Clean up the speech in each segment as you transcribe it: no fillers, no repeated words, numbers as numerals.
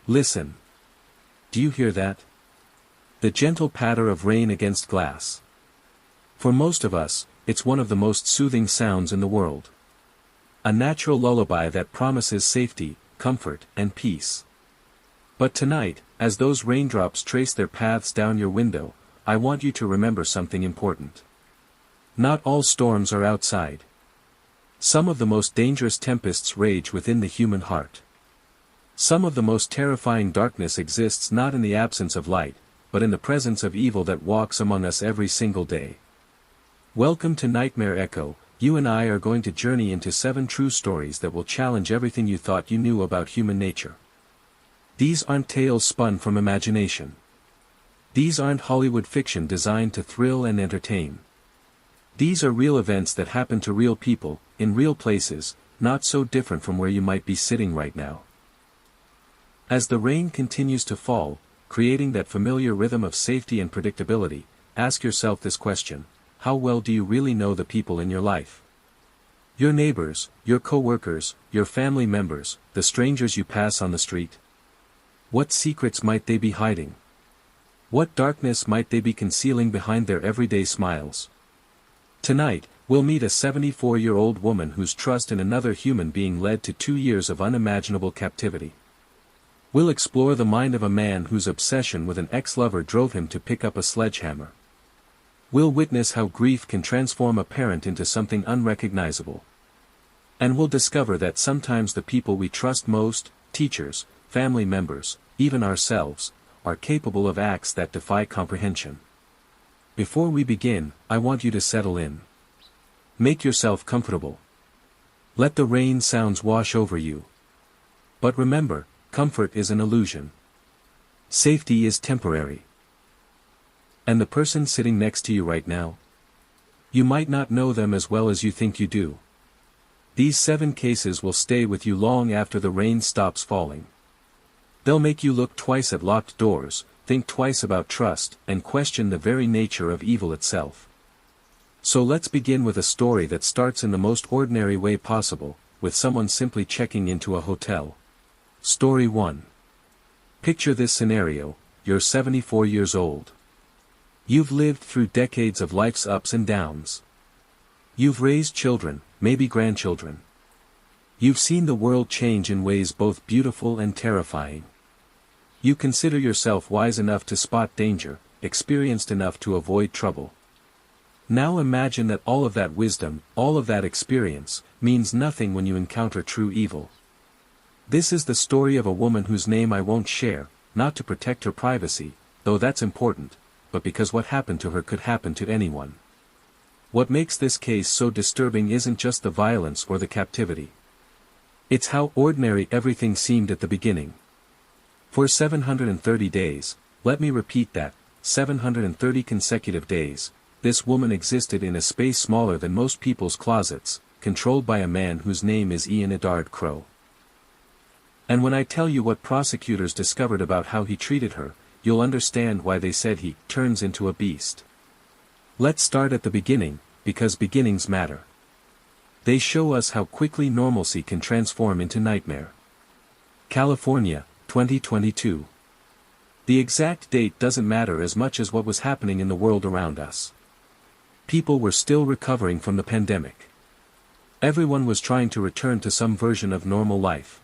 Listen. Do you hear that? The gentle patter of rain against glass. For most of us, it's one of the most soothing sounds in the world. A natural lullaby that promises safety, comfort, and peace. But tonight, as those raindrops trace their paths down your window, I want you to remember something important. Not all storms are outside. Some of the most dangerous tempests rage within the human heart. Some of the most terrifying darkness exists not in the absence of light, but in the presence of evil that walks among us every single day. Welcome to Nightmare Echo. You and I are going to journey into 7 true stories that will challenge everything you thought you knew about human nature. These aren't tales spun from imagination. These aren't Hollywood fiction designed to thrill and entertain. These are real events that happen to real people, in real places, not so different from where you might be sitting right now. As the rain continues to fall, creating that familiar rhythm of safety and predictability, ask yourself this question: how well do you really know the people in your life? Your neighbors, your co-workers, your family members, the strangers you pass on the street? What secrets might they be hiding? What darkness might they be concealing behind their everyday smiles? Tonight, we'll meet a 74-year-old woman whose trust in another human being led to 2 years of unimaginable captivity. We'll explore the mind of a man whose obsession with an ex-lover drove him to pick up a sledgehammer. We'll witness how grief can transform a parent into something unrecognizable. And we'll discover that sometimes the people we trust most, teachers, family members, even ourselves, are capable of acts that defy comprehension. Before we begin, I want you to settle in. Make yourself comfortable. Let the rain sounds wash over you. But remember, comfort is an illusion. Safety is temporary. And the person sitting next to you right now? You might not know them as well as you think you do. These 7 cases will stay with you long after the rain stops falling. They'll make you look twice at locked doors, think twice about trust, and question the very nature of evil itself. So let's begin with a story that starts in the most ordinary way possible, with someone simply checking into a hotel. Story 1. Picture this scenario: you're 74 years old. You've lived through decades of life's ups and downs. You've raised children, maybe grandchildren. You've seen the world change in ways both beautiful and terrifying. You consider yourself wise enough to spot danger, experienced enough to avoid trouble. Now imagine that all of that wisdom, all of that experience, means nothing when you encounter true evil. This is the story of a woman whose name I won't share, not to protect her privacy, though that's important, but because what happened to her could happen to anyone. What makes this case so disturbing isn't just the violence or the captivity. It's how ordinary everything seemed at the beginning. For 730 days, let me repeat that, 730 consecutive days, this woman existed in a space smaller than most people's closets, controlled by a man whose name is Ian Edard Crow. And when I tell you what prosecutors discovered about how he treated her, you'll understand why they said he turns into a beast. Let's start at the beginning, because beginnings matter. They show us how quickly normalcy can transform into nightmare. California, 2022. The exact date doesn't matter as much as what was happening in the world around us. People were still recovering from the pandemic. Everyone was trying to return to some version of normal life.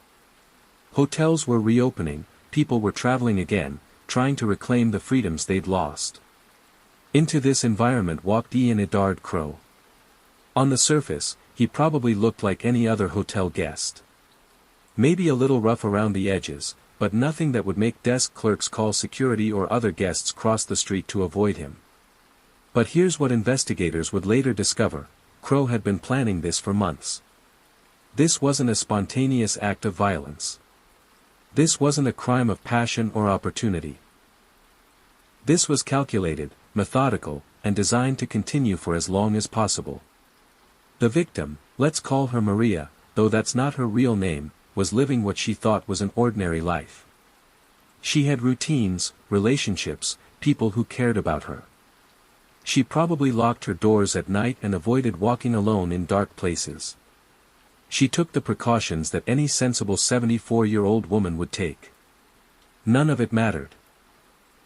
Hotels were reopening, people were traveling again, trying to reclaim the freedoms they'd lost. Into this environment walked Ian Edard Crow. On the surface, he probably looked like any other hotel guest. Maybe a little rough around the edges, but nothing that would make desk clerks call security or other guests cross the street to avoid him. But here's what investigators would later discover: Crow had been planning this for months. This wasn't a spontaneous act of violence. This wasn't a crime of passion or opportunity. This was calculated, methodical, and designed to continue for as long as possible. The victim, let's call her Maria, though that's not her real name, was living what she thought was an ordinary life. She had routines, relationships, people who cared about her. She probably locked her doors at night and avoided walking alone in dark places. She took the precautions that any sensible 74-year-old woman would take. None of it mattered.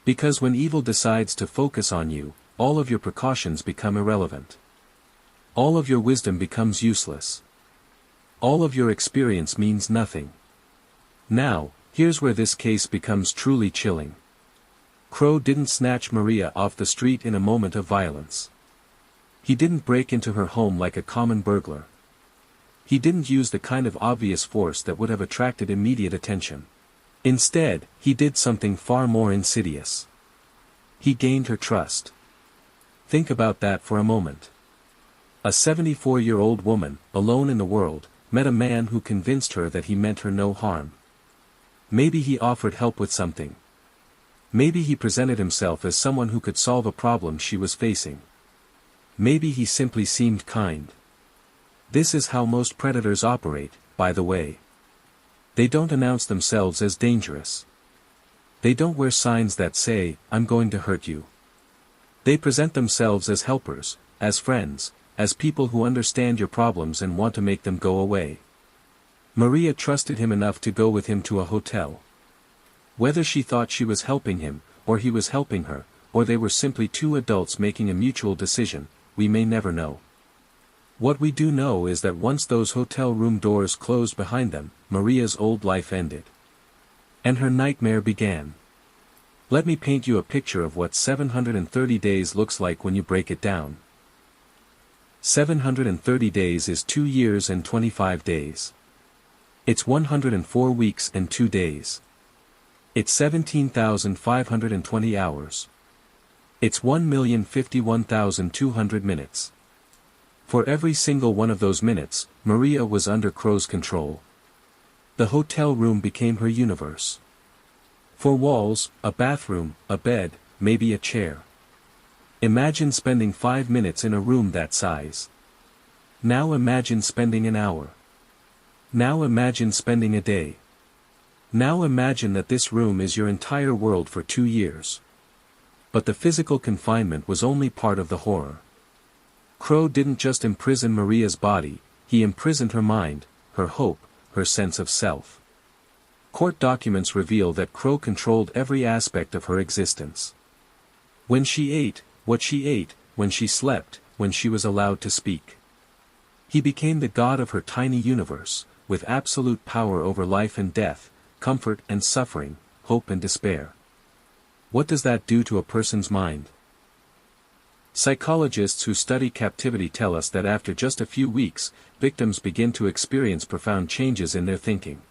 Because when evil decides to focus on you, all of your precautions become irrelevant. All of your wisdom becomes useless. All of your experience means nothing. Now, here's where this case becomes truly chilling. Crow didn't snatch Maria off the street in a moment of violence. He didn't break into her home like a common burglar. He didn't use the kind of obvious force that would have attracted immediate attention. Instead, he did something far more insidious. He gained her trust. Think about that for a moment. A 74-year-old woman, alone in the world, met a man who convinced her that he meant her no harm. Maybe he offered help with something. Maybe he presented himself as someone who could solve a problem she was facing. Maybe he simply seemed kind. This is how most predators operate, by the way. They don't announce themselves as dangerous. They don't wear signs that say, "I'm going to hurt you." They present themselves as helpers, as friends, as people who understand your problems and want to make them go away. Maria trusted him enough to go with him to a hotel. Whether she thought she was helping him, or he was helping her, or they were simply two adults making a mutual decision, we may never know. What we do know is that once those hotel room doors closed behind them, Maria's old life ended. And her nightmare began. Let me paint you a picture of what 730 days looks like when you break it down. 730 days is 2 years and 25 days. It's 104 weeks and 2 days. It's 17,520 hours. It's 1,051,200 minutes. For every single one of those minutes, Maria was under Crow's control. The hotel room became her universe. 4 walls, a bathroom, a bed, maybe a chair. Imagine spending 5 minutes in a room that size. Now imagine spending an hour. Now imagine spending a day. Now imagine that this room is your entire world for 2 years. But the physical confinement was only part of the horror. Crow didn't just imprison Maria's body, he imprisoned her mind, her hope, her sense of self. Court documents reveal that Crow controlled every aspect of her existence. When she ate, what she ate, when she slept, when she was allowed to speak. He became the god of her tiny universe, with absolute power over life and death, comfort and suffering, hope and despair. What does that do to a person's mind? Psychologists who study captivity tell us that after just a few weeks, victims begin to experience profound changes in their thinking.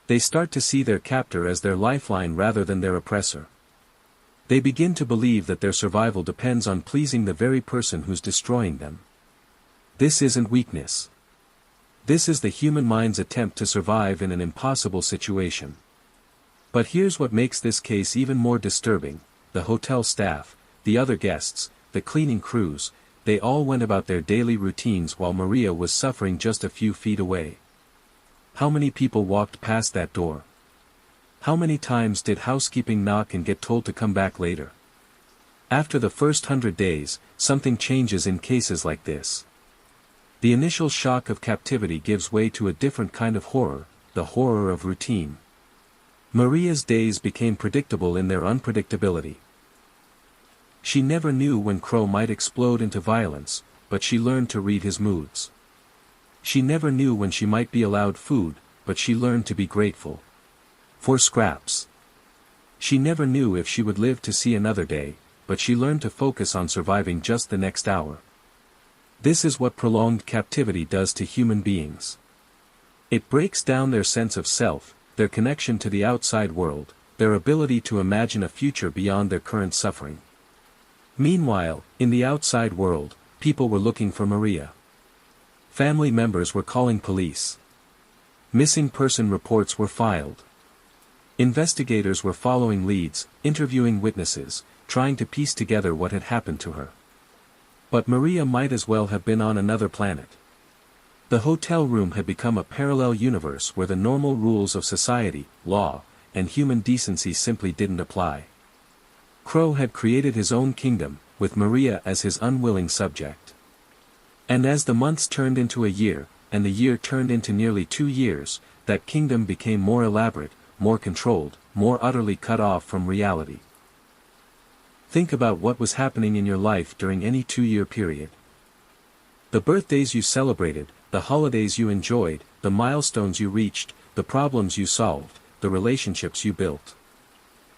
They start to see their captor as their lifeline rather than their oppressor. They begin to believe that their survival depends on pleasing the very person who's destroying them. This isn't weakness. This is the human mind's attempt to survive in an impossible situation. But here's what makes this case even more disturbing: the hotel staff, the other guests, the cleaning crews, they all went about their daily routines while Maria was suffering just a few feet away. How many people walked past that door? How many times did housekeeping knock and get told to come back later? After the first 100 days, something changes in cases like this. The initial shock of captivity gives way to a different kind of horror, the horror of routine. Maria's days became predictable in their unpredictability. She never knew when Crow might explode into violence, but she learned to read his moods. She never knew when she might be allowed food, but she learned to be grateful for scraps. She never knew if she would live to see another day, but she learned to focus on surviving just the next hour. This is what prolonged captivity does to human beings. It breaks down their sense of self, their connection to the outside world, their ability to imagine a future beyond their current suffering. Meanwhile, in the outside world, people were looking for Maria. Family members were calling police. Missing person reports were filed. Investigators were following leads, interviewing witnesses, trying to piece together what had happened to her. But Maria might as well have been on another planet. The hotel room had become a parallel universe where the normal rules of society, law, and human decency simply didn't apply. Crow had created his own kingdom, with Maria as his unwilling subject. And as the months turned into a year, and the year turned into nearly 2 years, that kingdom became more elaborate, more controlled, more utterly cut off from reality. Think about what was happening in your life during any 2-year period. The birthdays you celebrated, the holidays you enjoyed, the milestones you reached, the problems you solved, the relationships you built.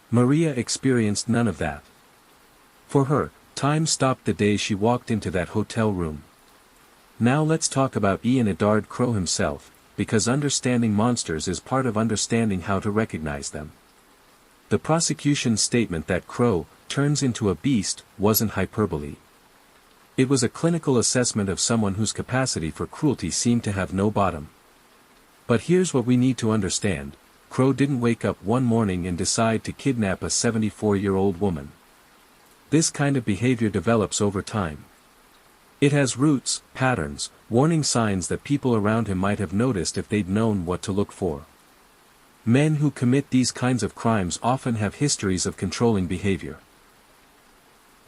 Maria experienced none of that. For her, time stopped the day she walked into that hotel room. Now let's talk about Ian Eddard Crowe himself, because understanding monsters is part of understanding how to recognize them. The prosecution's statement that Crowe turns into a beast wasn't hyperbole. It was a clinical assessment of someone whose capacity for cruelty seemed to have no bottom. But here's what we need to understand: Crowe didn't wake up one morning and decide to kidnap a 74-year-old woman. This kind of behavior develops over time. It has roots, patterns, warning signs that people around him might have noticed if they'd known what to look for. Men who commit these kinds of crimes often have histories of controlling behavior.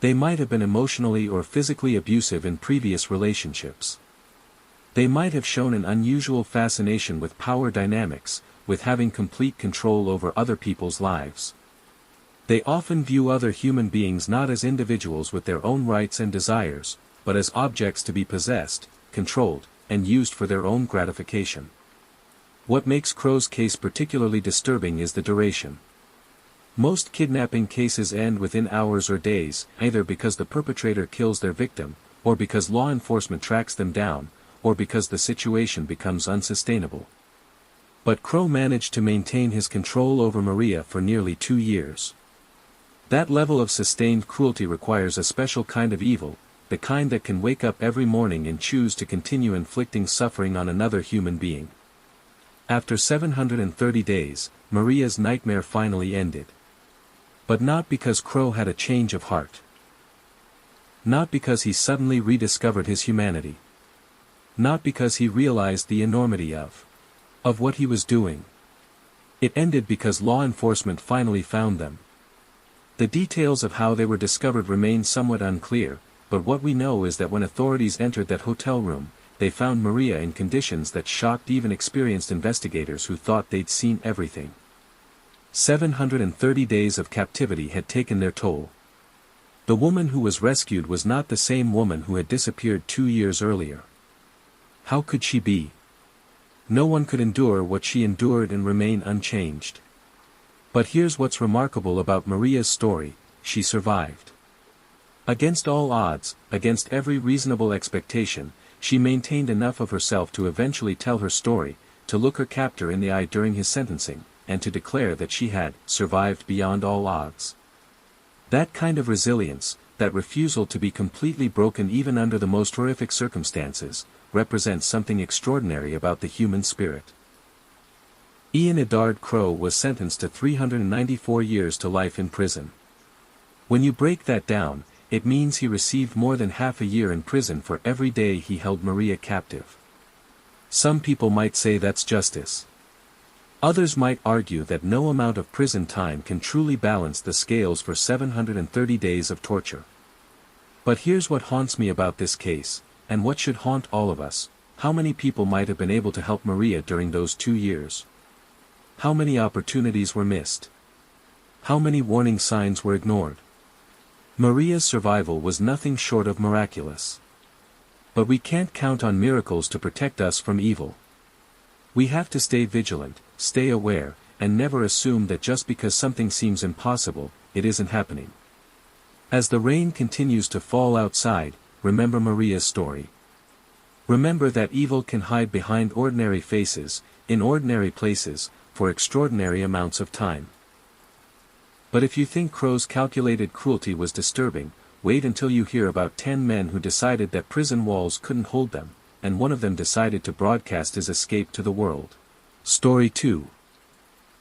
They might have been emotionally or physically abusive in previous relationships. They might have shown an unusual fascination with power dynamics, with having complete control over other people's lives. They often view other human beings not as individuals with their own rights and desires, but as objects to be possessed, controlled, and used for their own gratification. What makes Crowe's case particularly disturbing is the duration. Most kidnapping cases end within hours or days, either because the perpetrator kills their victim, or because law enforcement tracks them down, or because the situation becomes unsustainable. But Crowe managed to maintain his control over Maria for nearly 2 years. That level of sustained cruelty requires a special kind of evil, the kind that can wake up every morning and choose to continue inflicting suffering on another human being. After 730 days, Maria's nightmare finally ended. But not because Crowe had a change of heart. Not because he suddenly rediscovered his humanity. Not because he realized the enormity of what he was doing. It ended because law enforcement finally found them. The details of how they were discovered remain somewhat unclear, but what we know is that when authorities entered that hotel room, they found Maria in conditions that shocked even experienced investigators who thought they'd seen everything. 730 days of captivity had taken their toll. The woman who was rescued was not the same woman who had disappeared 2 years earlier. How could she be? No one could endure what she endured and remain unchanged. But here's what's remarkable about Maria's story: she survived. Against all odds, against every reasonable expectation, she maintained enough of herself to eventually tell her story, to look her captor in the eye during his sentencing, and to declare that she had survived beyond all odds. That kind of resilience, that refusal to be completely broken even under the most horrific circumstances, represents something extraordinary about the human spirit. Ian Eddard Crowe was sentenced to 394 years to life in prison. When you break that down, it means he received more than half a year in prison for every day he held Maria captive. Some people might say that's justice. Others might argue that no amount of prison time can truly balance the scales for 730 days of torture. But here's what haunts me about this case, and what should haunt all of us: how many people might have been able to help Maria during those 2 years? How many opportunities were missed? How many warning signs were ignored? Maria's survival was nothing short of miraculous. But we can't count on miracles to protect us from evil. We have to stay vigilant, stay aware, and never assume that just because something seems impossible, it isn't happening. As the rain continues to fall outside, remember Maria's story. Remember that evil can hide behind ordinary faces, in ordinary places, for extraordinary amounts of time. But if you think Crowe's calculated cruelty was disturbing, wait until you hear about 10 men who decided that prison walls couldn't hold them, and one of them decided to broadcast his escape to the world. Story 2.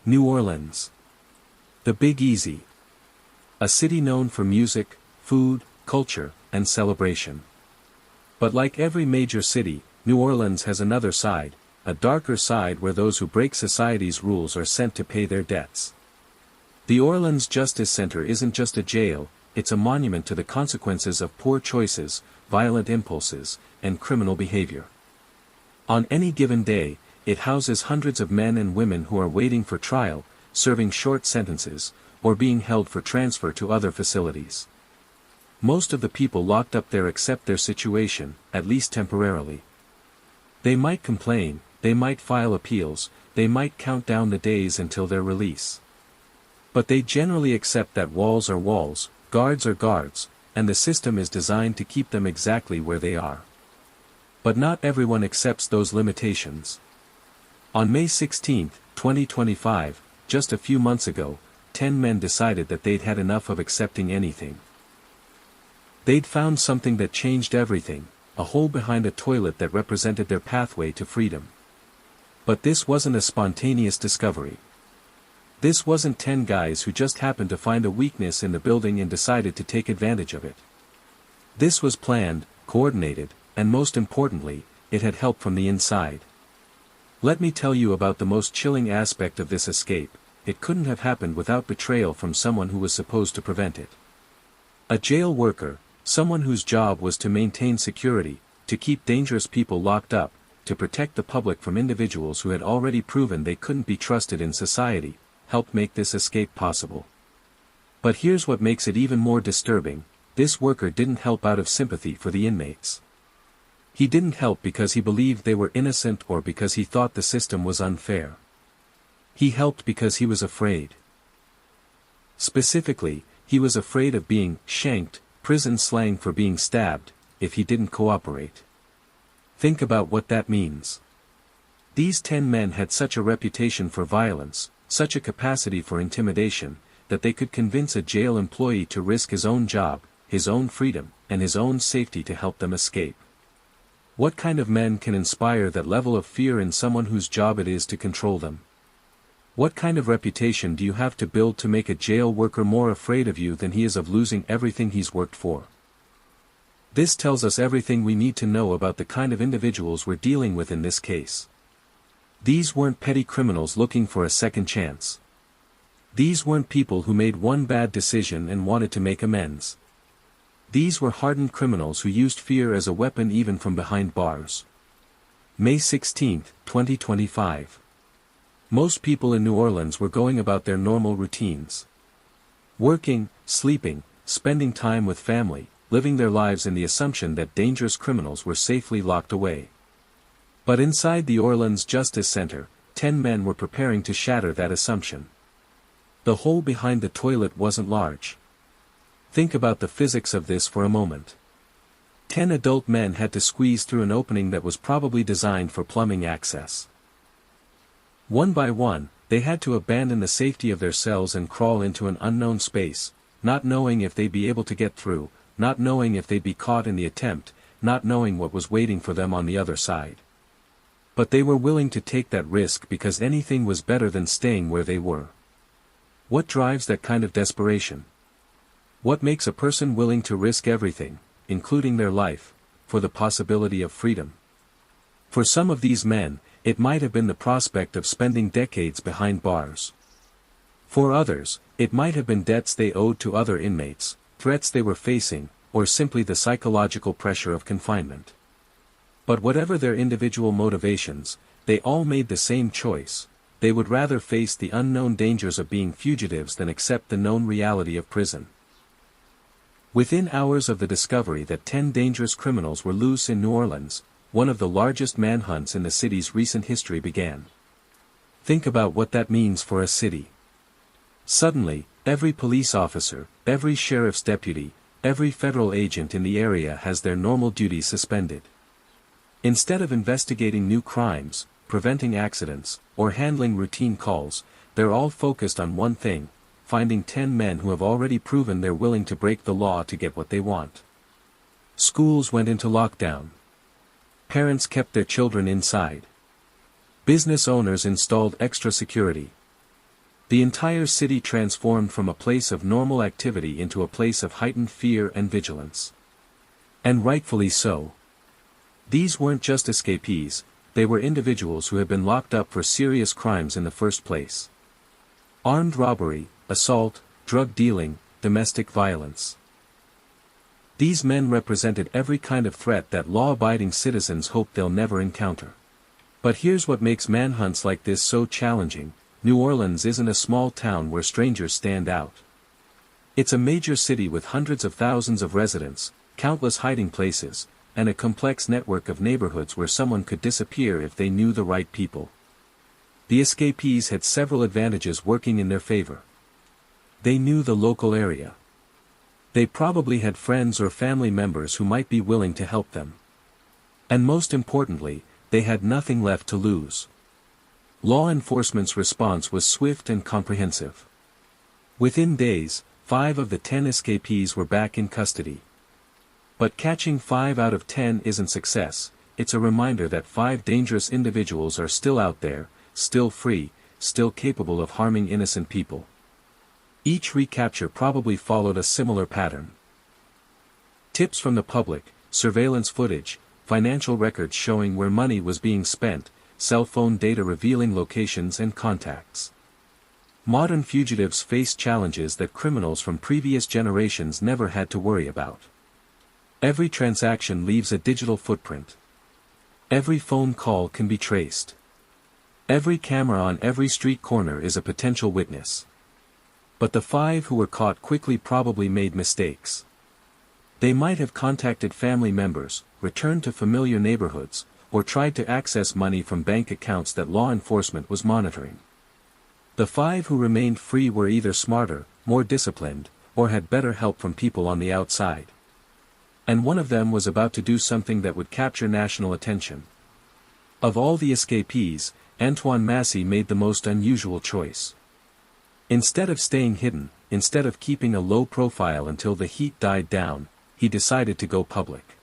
New Orleans. The Big Easy. A city known for music, food, culture, and celebration. But like every major city, New Orleans has another side, a darker side where those who break society's rules are sent to pay their debts. The Orleans Justice Center isn't just a jail, it's a monument to the consequences of poor choices, violent impulses, and criminal behavior. On any given day, it houses hundreds of men and women who are waiting for trial, serving short sentences, or being held for transfer to other facilities. Most of the people locked up there accept their situation, at least temporarily. They might complain, they might file appeals, they might count down the days until their release. But they generally accept that walls are walls, guards are guards, and the system is designed to keep them exactly where they are. But not everyone accepts those limitations. On May 16, 2025, just a few months ago, 10 men decided that they'd had enough of accepting anything. They'd found something that changed everything, a hole behind a toilet that represented their pathway to freedom. But this wasn't a spontaneous discovery. This wasn't 10 guys who just happened to find a weakness in the building and decided to take advantage of it. This was planned, coordinated, and most importantly, it had help from the inside. Let me tell you about the most chilling aspect of this escape. It couldn't have happened without betrayal from someone who was supposed to prevent it. A jail worker, someone whose job was to maintain security, to keep dangerous people locked up, to protect the public from individuals who had already proven they couldn't be trusted in society, helped make this escape possible. But here's what makes it even more disturbing: this worker didn't help out of sympathy for the inmates. He didn't help because he believed they were innocent or because he thought the system was unfair. He helped because he was afraid. Specifically, he was afraid of being shanked, prison slang for being stabbed, if he didn't cooperate. Think about what that means. These 10 men had such a reputation for violence, such a capacity for intimidation, that they could convince a jail employee to risk his own job, his own freedom, and his own safety to help them escape. What kind of men can inspire that level of fear in someone whose job it is to control them? What kind of reputation do you have to build to make a jail worker more afraid of you than he is of losing everything he's worked for? This tells us everything we need to know about the kind of individuals we're dealing with in this case. These weren't petty criminals looking for a second chance. These weren't people who made one bad decision and wanted to make amends. These were hardened criminals who used fear as a weapon even from behind bars. May 16, 2025. Most people in New Orleans were going about their normal routines. Working, sleeping, spending time with family, living their lives in the assumption that dangerous criminals were safely locked away. But inside the Orleans Justice Center, 10 men were preparing to shatter that assumption. The hole behind the toilet wasn't large. Think about the physics of this for a moment. 10 adult men had to squeeze through an opening that was probably designed for plumbing access. One by one, they had to abandon the safety of their cells and crawl into an unknown space, not knowing if they'd be able to get through, not knowing if they'd be caught in the attempt, not knowing what was waiting for them on the other side. But they were willing to take that risk because anything was better than staying where they were. What drives that kind of desperation? What makes a person willing to risk everything, including their life, for the possibility of freedom? For some of these men, it might have been the prospect of spending decades behind bars. For others, it might have been debts they owed to other inmates, threats they were facing, or simply the psychological pressure of confinement. But whatever their individual motivations, they all made the same choice: they would rather face the unknown dangers of being fugitives than accept the known reality of prison. Within hours of the discovery that 10 dangerous criminals were loose in New Orleans, one of the largest manhunts in the city's recent history began. Think about what that means for a city. Suddenly, every police officer, every sheriff's deputy, every federal agent in the area has their normal duties suspended. Instead of investigating new crimes, preventing accidents, or handling routine calls, they're all focused on one thing: finding 10 men who have already proven they're willing to break the law to get what they want. Schools went into lockdown. Parents kept their children inside. Business owners installed extra security. The entire city transformed from a place of normal activity into a place of heightened fear and vigilance. And rightfully so. These weren't just escapees, they were individuals who had been locked up for serious crimes in the first place. Armed robbery, assault, drug dealing, domestic violence. These men represented every kind of threat that law-abiding citizens hope they'll never encounter. But here's what makes manhunts like this so challenging: New Orleans isn't a small town where strangers stand out. It's a major city with hundreds of thousands of residents, countless hiding places, and a complex network of neighborhoods where someone could disappear if they knew the right people. The escapees had several advantages working in their favor. They knew the local area. They probably had friends or family members who might be willing to help them. And most importantly, they had nothing left to lose. Law enforcement's response was swift and comprehensive. Within days, 5 of the 10 escapees were back in custody. But catching 5 out of 10 isn't success, it's a reminder that 5 dangerous individuals are still out there, still free, still capable of harming innocent people. Each recapture probably followed a similar pattern. Tips from the public, surveillance footage, financial records showing where money was being spent, cell phone data revealing locations and contacts. Modern fugitives face challenges that criminals from previous generations never had to worry about. Every transaction leaves a digital footprint. Every phone call can be traced. Every camera on every street corner is a potential witness. But the 5 who were caught quickly probably made mistakes. They might have contacted family members, returned to familiar neighborhoods, or tried to access money from bank accounts that law enforcement was monitoring. The 5 who remained free were either smarter, more disciplined, or had better help from people on the outside. And one of them was about to do something that would capture national attention. Of all the escapees, Antoine Massey made the most unusual choice. Instead of staying hidden, instead of keeping a low profile until the heat died down, he decided to go public.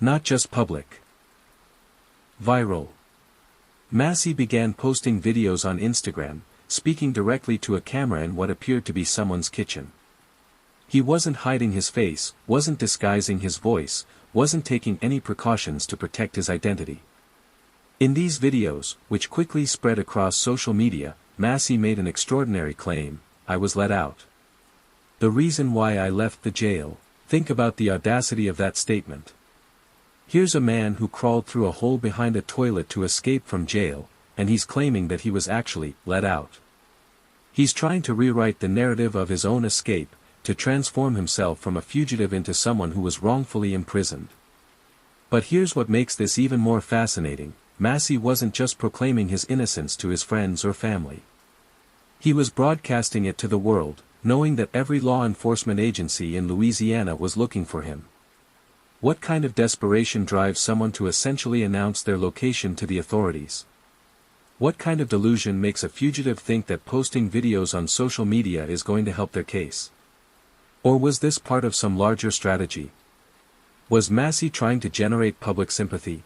Not just public. Viral. Massey began posting videos on Instagram, speaking directly to a camera in what appeared to be someone's kitchen. He wasn't hiding his face, wasn't disguising his voice, wasn't taking any precautions to protect his identity. In these videos, which quickly spread across social media, Massey made an extraordinary claim: "I was let out. The reason why I left the jail." Think about the audacity of that statement. Here's a man who crawled through a hole behind a toilet to escape from jail, and he's claiming that he was actually let out. He's trying to rewrite the narrative of his own escape, to transform himself from a fugitive into someone who was wrongfully imprisoned. But here's what makes this even more fascinating: Massey wasn't just proclaiming his innocence to his friends or family. He was broadcasting it to the world, knowing that every law enforcement agency in Louisiana was looking for him. What kind of desperation drives someone to essentially announce their location to the authorities? What kind of delusion makes a fugitive think that posting videos on social media is going to help their case? Or was this part of some larger strategy? Was Massey trying to generate public sympathy?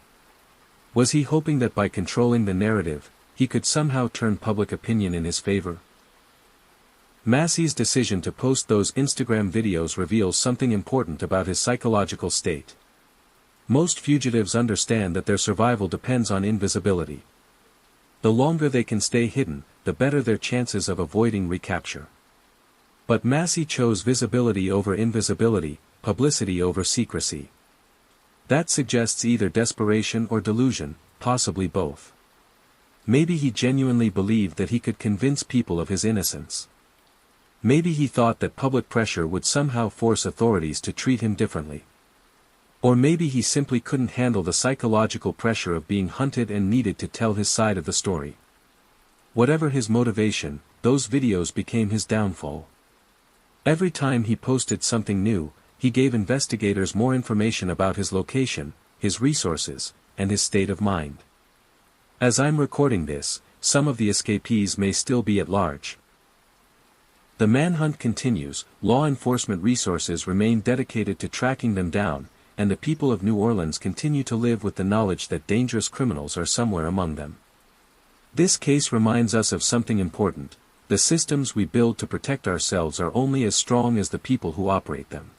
Was he hoping that by controlling the narrative, he could somehow turn public opinion in his favor? Massey's decision to post those Instagram videos reveals something important about his psychological state. Most fugitives understand that their survival depends on invisibility. The longer they can stay hidden, the better their chances of avoiding recapture. But Massey chose visibility over invisibility, publicity over secrecy. That suggests either desperation or delusion, possibly both. Maybe he genuinely believed that he could convince people of his innocence. Maybe he thought that public pressure would somehow force authorities to treat him differently. Or maybe he simply couldn't handle the psychological pressure of being hunted and needed to tell his side of the story. Whatever his motivation, those videos became his downfall. Every time he posted something new, he gave investigators more information about his location, his resources, and his state of mind. As I'm recording this, some of the escapees may still be at large. The manhunt continues, law enforcement resources remain dedicated to tracking them down, and the people of New Orleans continue to live with the knowledge that dangerous criminals are somewhere among them. This case reminds us of something important: the systems we build to protect ourselves are only as strong as the people who operate them.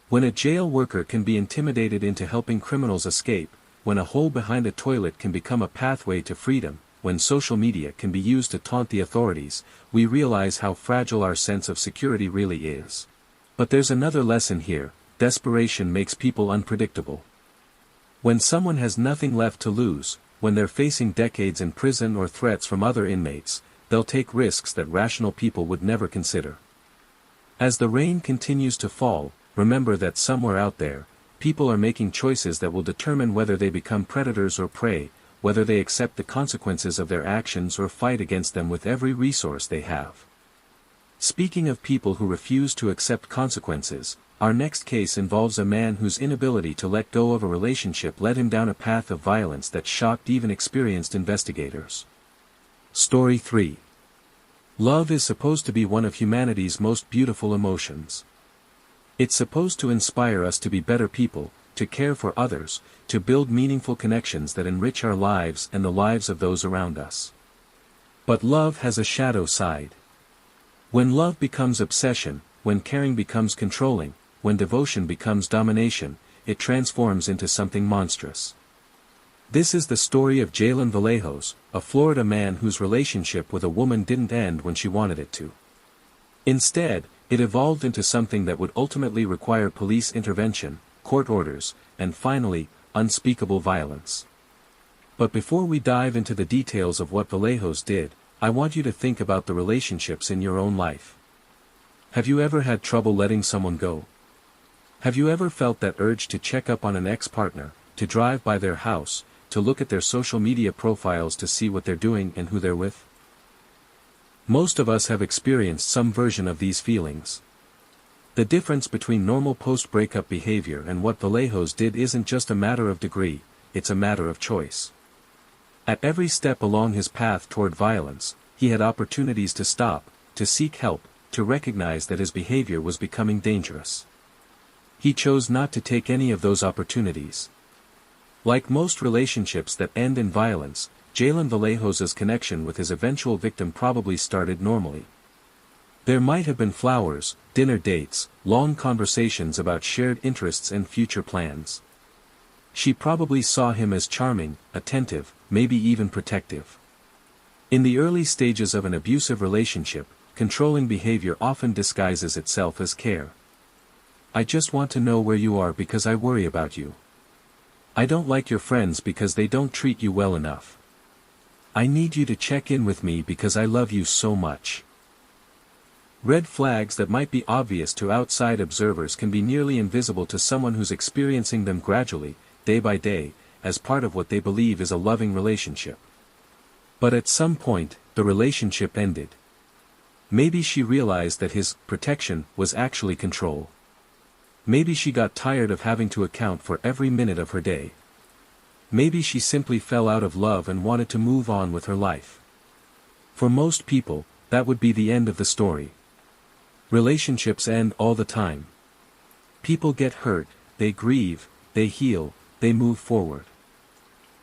When a jail worker can be intimidated into helping criminals escape, when a hole behind a toilet can become a pathway to freedom, when social media can be used to taunt the authorities, we realize how fragile our sense of security really is. But there's another lesson here: desperation makes people unpredictable. When someone has nothing left to lose, when they're facing decades in prison or threats from other inmates, they'll take risks that rational people would never consider. As the rain continues to fall, remember that somewhere out there, people are making choices that will determine whether they become predators or prey, whether they accept the consequences of their actions or fight against them with every resource they have. Speaking of people who refuse to accept consequences, our next case involves a man whose inability to let go of a relationship led him down a path of violence that shocked even experienced investigators. Story 3. Love is supposed to be one of humanity's most beautiful emotions. It's supposed to inspire us to be better people, to care for others, to build meaningful connections that enrich our lives and the lives of those around us. But love has a shadow side. When love becomes obsession, when caring becomes controlling, when devotion becomes domination, it transforms into something monstrous. This is the story of Jalen Vallejos, a Florida man whose relationship with a woman didn't end when she wanted it to. Instead, it evolved into something that would ultimately require police intervention, court orders, and finally, unspeakable violence. But before we dive into the details of what Vallejos did, I want you to think about the relationships in your own life. Have you ever had trouble letting someone go? Have you ever felt that urge to check up on an ex-partner, to drive by their house, to look at their social media profiles to see what they're doing and who they're with? Most of us have experienced some version of these feelings. The difference between normal post-breakup behavior and what Vallejos did isn't just a matter of degree, it's a matter of choice. At every step along his path toward violence, he had opportunities to stop, to seek help, to recognize that his behavior was becoming dangerous. He chose not to take any of those opportunities. Like most relationships that end in violence, Jalen Vallejos' connection with his eventual victim probably started normally. There might have been flowers, dinner dates, long conversations about shared interests and future plans. She probably saw him as charming, attentive, maybe even protective. In the early stages of an abusive relationship, controlling behavior often disguises itself as care. I just want to know where you are because I worry about you. I don't like your friends because they don't treat you well enough. I need you to check in with me because I love you so much. Red flags that might be obvious to outside observers can be nearly invisible to someone who's experiencing them gradually, day by day, as part of what they believe is a loving relationship. But at some point, the relationship ended. Maybe she realized that his protection was actually control. Maybe she got tired of having to account for every minute of her day. Maybe she simply fell out of love and wanted to move on with her life. For most people, that would be the end of the story. Relationships end all the time. People get hurt, they grieve, they heal, they move forward.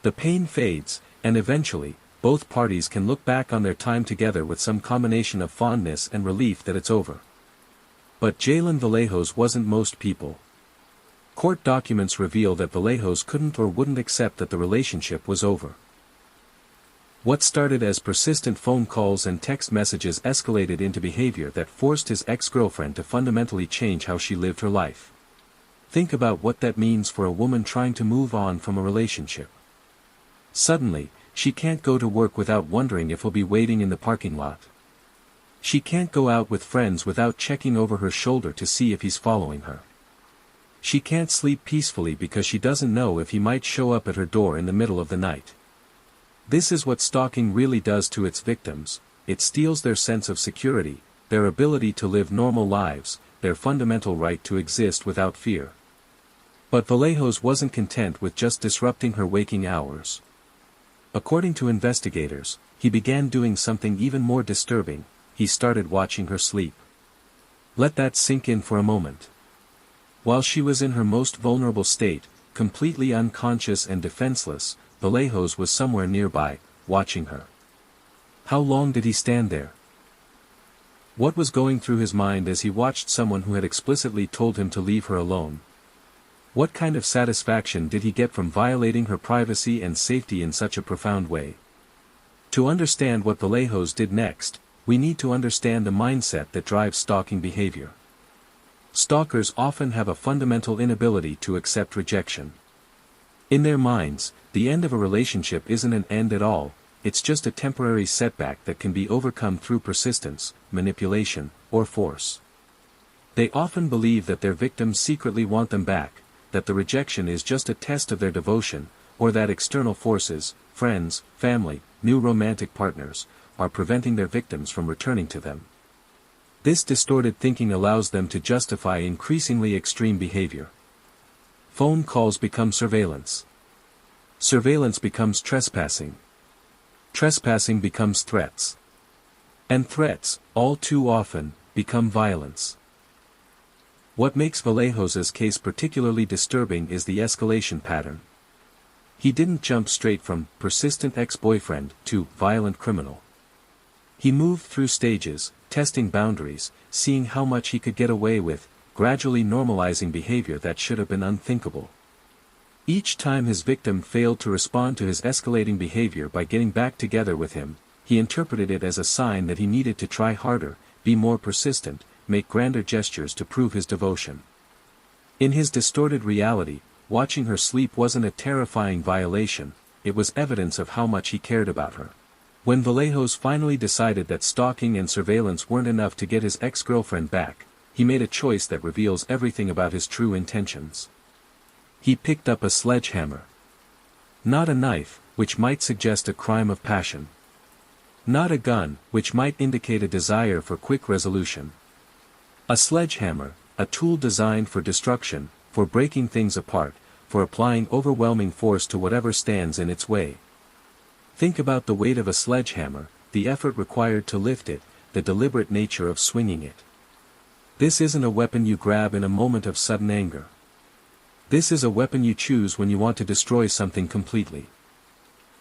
The pain fades, and eventually, both parties can look back on their time together with some combination of fondness and relief that it's over. But Jalen Vallejos wasn't most people. Court documents reveal that Vallejos couldn't or wouldn't accept that the relationship was over. What started as persistent phone calls and text messages escalated into behavior that forced his ex-girlfriend to fundamentally change how she lived her life. Think about what that means for a woman trying to move on from a relationship. Suddenly, she can't go to work without wondering if he'll be waiting in the parking lot. She can't go out with friends without checking over her shoulder to see if he's following her. She can't sleep peacefully because she doesn't know if he might show up at her door in the middle of the night. This is what stalking really does to its victims. It steals their sense of security, their ability to live normal lives, their fundamental right to exist without fear. But Vallejos wasn't content with just disrupting her waking hours. According to investigators, he began doing something even more disturbing. He started watching her sleep. Let that sink in for a moment. While she was in her most vulnerable state, completely unconscious and defenseless, Vallejos was somewhere nearby, watching her. How long did he stand there? What was going through his mind as he watched someone who had explicitly told him to leave her alone? What kind of satisfaction did he get from violating her privacy and safety in such a profound way? To understand what Vallejos did next, we need to understand the mindset that drives stalking behavior. Stalkers often have a fundamental inability to accept rejection. In their minds, the end of a relationship isn't an end at all, it's just a temporary setback that can be overcome through persistence, manipulation, or force. They often believe that their victims secretly want them back, that the rejection is just a test of their devotion, or that external forces, friends, family, new romantic partners, are preventing their victims from returning to them. This distorted thinking allows them to justify increasingly extreme behavior. Phone calls become surveillance. Surveillance becomes trespassing. Trespassing becomes threats. And threats, all too often, become violence. What makes Vallejos' case particularly disturbing is the escalation pattern. He didn't jump straight from persistent ex-boyfriend to violent criminal. He moved through stages, testing boundaries, seeing how much he could get away with, gradually normalizing behavior that should have been unthinkable. Each time his victim failed to respond to his escalating behavior by getting back together with him, he interpreted it as a sign that he needed to try harder, be more persistent, make grander gestures to prove his devotion. In his distorted reality, watching her sleep wasn't a terrifying violation, it was evidence of how much he cared about her. When Vallejos finally decided that stalking and surveillance weren't enough to get his ex-girlfriend back, he made a choice that reveals everything about his true intentions. He picked up a sledgehammer. Not a knife, which might suggest a crime of passion. Not a gun, which might indicate a desire for quick resolution. A sledgehammer, a tool designed for destruction, for breaking things apart, for applying overwhelming force to whatever stands in its way. Think about the weight of a sledgehammer, the effort required to lift it, the deliberate nature of swinging it. This isn't a weapon you grab in a moment of sudden anger. This is a weapon you choose when you want to destroy something completely.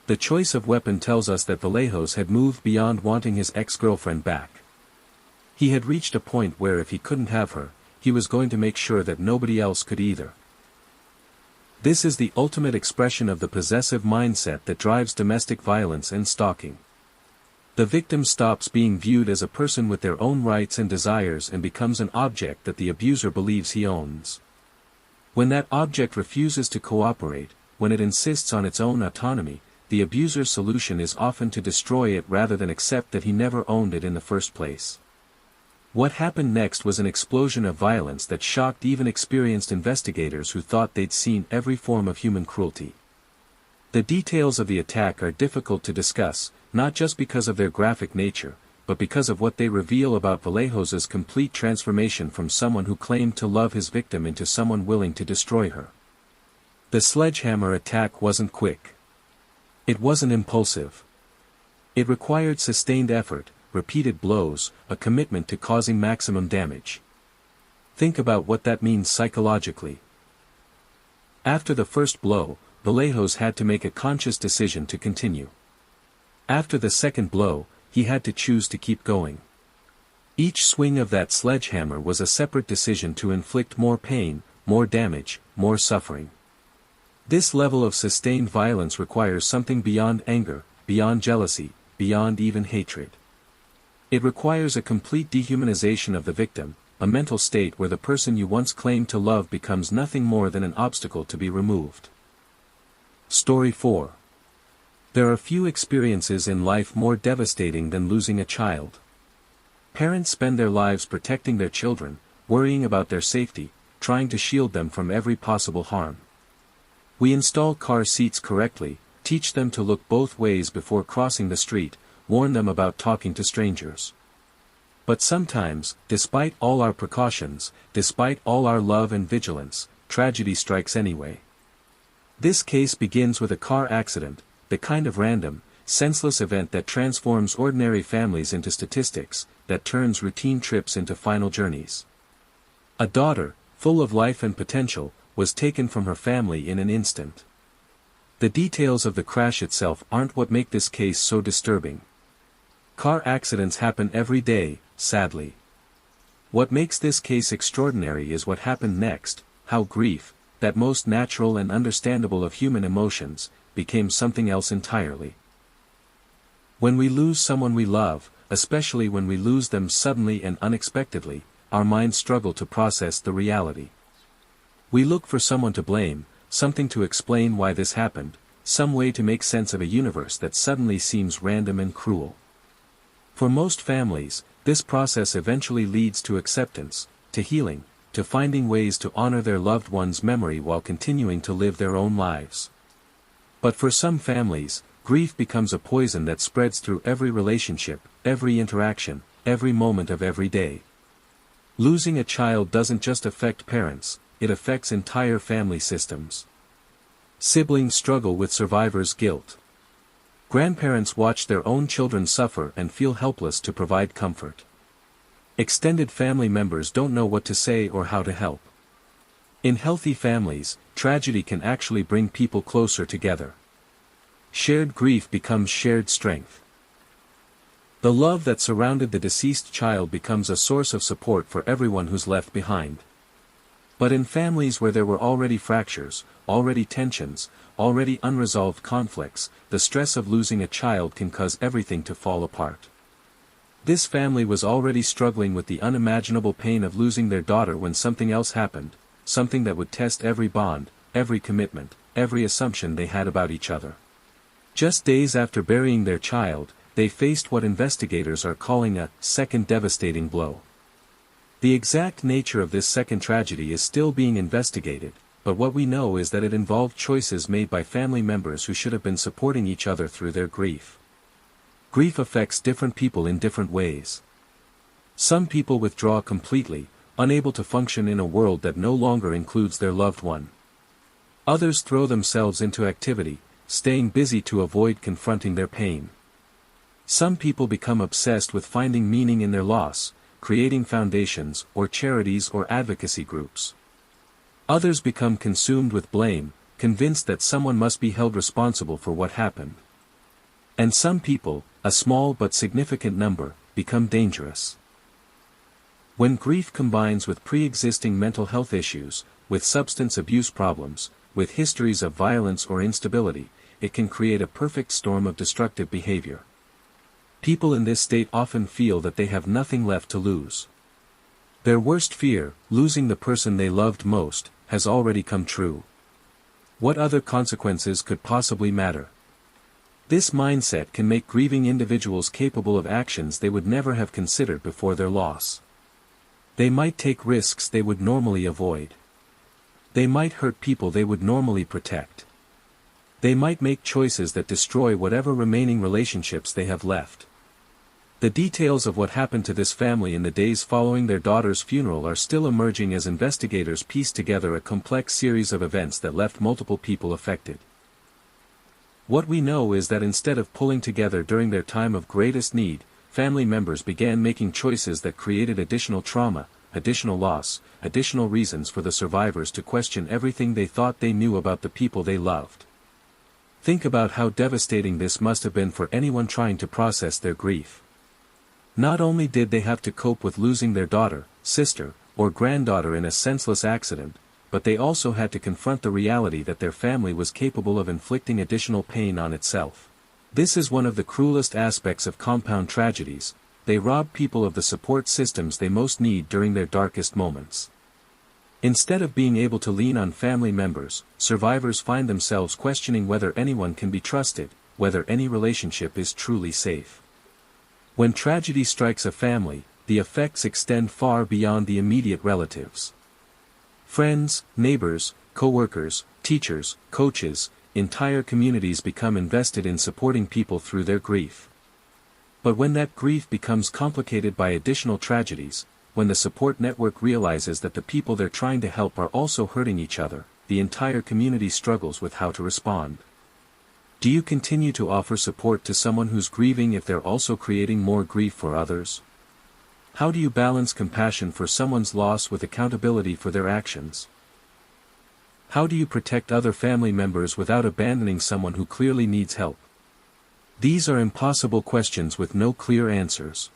The choice of weapon tells us that Vallejos had moved beyond wanting his ex-girlfriend back. He had reached a point where if he couldn't have her, he was going to make sure that nobody else could either. This is the ultimate expression of the possessive mindset that drives domestic violence and stalking. The victim stops being viewed as a person with their own rights and desires and becomes an object that the abuser believes he owns. When that object refuses to cooperate, when it insists on its own autonomy, the abuser's solution is often to destroy it rather than accept that he never owned it in the first place. What happened next was an explosion of violence that shocked even experienced investigators who thought they'd seen every form of human cruelty. The details of the attack are difficult to discuss, not just because of their graphic nature, but because of what they reveal about Vallejos' complete transformation from someone who claimed to love his victim into someone willing to destroy her. The sledgehammer attack wasn't quick. It wasn't impulsive. It required sustained effort, repeated blows, a commitment to causing maximum damage. Think about what that means psychologically. After the first blow, Vallejos had to make a conscious decision to continue. After the second blow, he had to choose to keep going. Each swing of that sledgehammer was a separate decision to inflict more pain, more damage, more suffering. This level of sustained violence requires something beyond anger, beyond jealousy, beyond even hatred. It requires a complete dehumanization of the victim, a mental state where the person you once claimed to love becomes nothing more than an obstacle to be removed. Story 4. There are few experiences in life more devastating than losing a child. Parents spend their lives protecting their children, worrying about their safety, trying to shield them from every possible harm. We install car seats correctly, teach them to look both ways before crossing the street, warn them about talking to strangers. But sometimes, despite all our precautions, despite all our love and vigilance, tragedy strikes anyway. This case begins with a car accident, the kind of random, senseless event that transforms ordinary families into statistics, that turns routine trips into final journeys. A daughter, full of life and potential, was taken from her family in an instant. The details of the crash itself aren't what make this case so disturbing. Car accidents happen every day, sadly. What makes this case extraordinary is what happened next, how grief, that most natural and understandable of human emotions, became something else entirely. When we lose someone we love, especially when we lose them suddenly and unexpectedly, our minds struggle to process the reality. We look for someone to blame, something to explain why this happened, some way to make sense of a universe that suddenly seems random and cruel. For most families, this process eventually leads to acceptance, to healing, to finding ways to honor their loved one's memory while continuing to live their own lives. But for some families, grief becomes a poison that spreads through every relationship, every interaction, every moment of every day. Losing a child doesn't just affect parents, it affects entire family systems. Siblings struggle with survivor's guilt. Grandparents watch their own children suffer and feel helpless to provide comfort. Extended family members don't know what to say or how to help. In healthy families, tragedy can actually bring people closer together. Shared grief becomes shared strength. The love that surrounded the deceased child becomes a source of support for everyone who's left behind. But in families where there were already fractures, already tensions, already unresolved conflicts, the stress of losing a child can cause everything to fall apart. This family was already struggling with the unimaginable pain of losing their daughter when something else happened, something that would test every bond, every commitment, every assumption they had about each other. Just days after burying their child, they faced what investigators are calling a second devastating blow. The exact nature of this second tragedy is still being investigated, but what we know is that it involved choices made by family members who should have been supporting each other through their grief. Grief affects different people in different ways. Some people withdraw completely, unable to function in a world that no longer includes their loved one. Others throw themselves into activity, staying busy to avoid confronting their pain. Some people become obsessed with finding meaning in their loss, creating foundations or charities or advocacy groups. Others become consumed with blame, convinced that someone must be held responsible for what happened. And some people, a small but significant number, become dangerous. When grief combines with pre-existing mental health issues, with substance abuse problems, with histories of violence or instability, it can create a perfect storm of destructive behavior. People in this state often feel that they have nothing left to lose. Their worst fear, losing the person they loved most, has already come true. What other consequences could possibly matter? This mindset can make grieving individuals capable of actions they would never have considered before their loss. They might take risks they would normally avoid. They might hurt people they would normally protect. They might make choices that destroy whatever remaining relationships they have left. The details of what happened to this family in the days following their daughter's funeral are still emerging as investigators piece together a complex series of events that left multiple people affected. What we know is that instead of pulling together during their time of greatest need, family members began making choices that created additional trauma, additional loss, additional reasons for the survivors to question everything they thought they knew about the people they loved. Think about how devastating this must have been for anyone trying to process their grief. Not only did they have to cope with losing their daughter, sister, or granddaughter in a senseless accident, but they also had to confront the reality that their family was capable of inflicting additional pain on itself. This is one of the cruelest aspects of compound tragedies. They rob people of the support systems they most need during their darkest moments. Instead of being able to lean on family members, survivors find themselves questioning whether anyone can be trusted, whether any relationship is truly safe. When tragedy strikes a family, the effects extend far beyond the immediate relatives. Friends, neighbors, co-workers, teachers, coaches, entire communities become invested in supporting people through their grief. But when that grief becomes complicated by additional tragedies, when the support network realizes that the people they're trying to help are also hurting each other, the entire community struggles with how to respond. Do you continue to offer support to someone who's grieving if they're also creating more grief for others? How do you balance compassion for someone's loss with accountability for their actions? How do you protect other family members without abandoning someone who clearly needs help? These are impossible questions with no clear answers.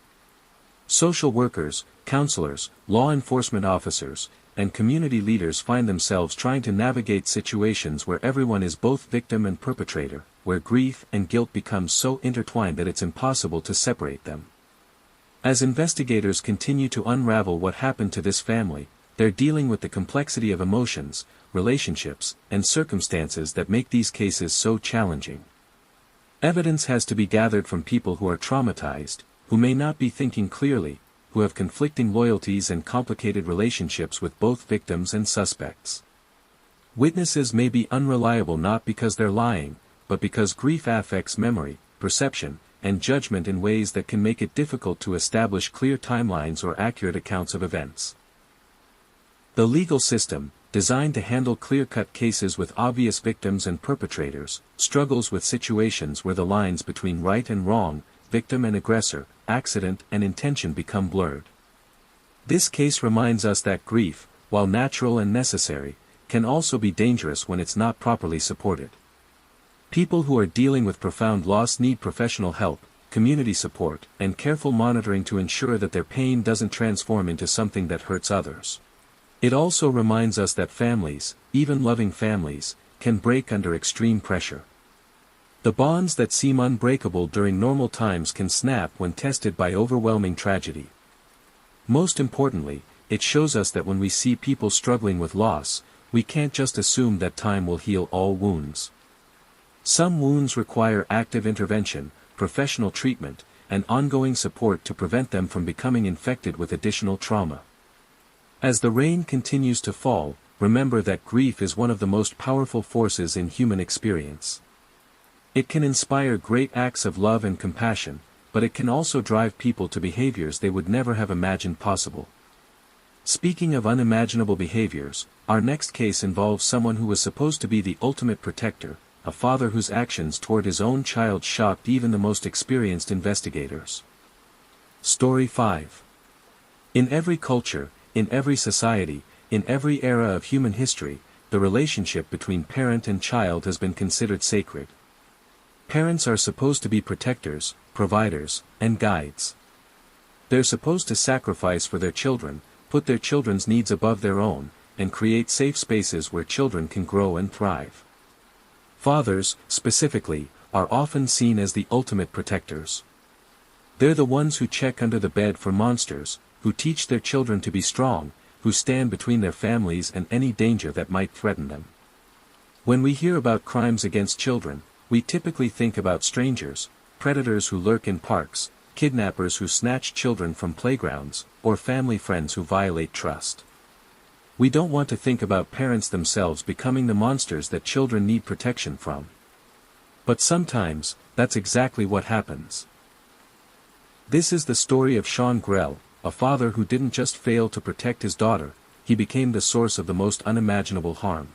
Social workers, counselors, law enforcement officers, and community leaders find themselves trying to navigate situations where everyone is both victim and perpetrator, where grief and guilt become so intertwined that it's impossible to separate them. As investigators continue to unravel what happened to this family, they're dealing with the complexity of emotions, relationships, and circumstances that make these cases so challenging. Evidence has to be gathered from people who are traumatized, who may not be thinking clearly, who have conflicting loyalties and complicated relationships with both victims and suspects. Witnesses may be unreliable not because they're lying, but because grief affects memory, perception, and judgment in ways that can make it difficult to establish clear timelines or accurate accounts of events. The legal system, designed to handle clear-cut cases with obvious victims and perpetrators, struggles with situations where the lines between right and wrong, victim and aggressor, accident and intention become blurred. This case reminds us that grief, while natural and necessary, can also be dangerous when it's not properly supported. People who are dealing with profound loss need professional help, community support, and careful monitoring to ensure that their pain doesn't transform into something that hurts others. It also reminds us that families, even loving families, can break under extreme pressure. The bonds that seem unbreakable during normal times can snap when tested by overwhelming tragedy. Most importantly, it shows us that when we see people struggling with loss, we can't just assume that time will heal all wounds. Some wounds require active intervention, professional treatment, and ongoing support to prevent them from becoming infected with additional trauma. As the rain continues to fall, remember that grief is one of the most powerful forces in human experience. It can inspire great acts of love and compassion, but it can also drive people to behaviors they would never have imagined possible. Speaking of unimaginable behaviors, our next case involves someone who was supposed to be the ultimate protector, a father whose actions toward his own child shocked even the most experienced investigators. Story 5. In every culture, in every society, in every era of human history, the relationship between parent and child has been considered sacred. Parents are supposed to be protectors, providers, and guides. They're supposed to sacrifice for their children, put their children's needs above their own, and create safe spaces where children can grow and thrive. Fathers, specifically, are often seen as the ultimate protectors. They're the ones who check under the bed for monsters, who teach their children to be strong, who stand between their families and any danger that might threaten them. When we hear about crimes against children, we typically think about strangers, predators who lurk in parks, kidnappers who snatch children from playgrounds, or family friends who violate trust. We don't want to think about parents themselves becoming the monsters that children need protection from. But sometimes, that's exactly what happens. This is the story of Sean Grell, a father who didn't just fail to protect his daughter, he became the source of the most unimaginable harm.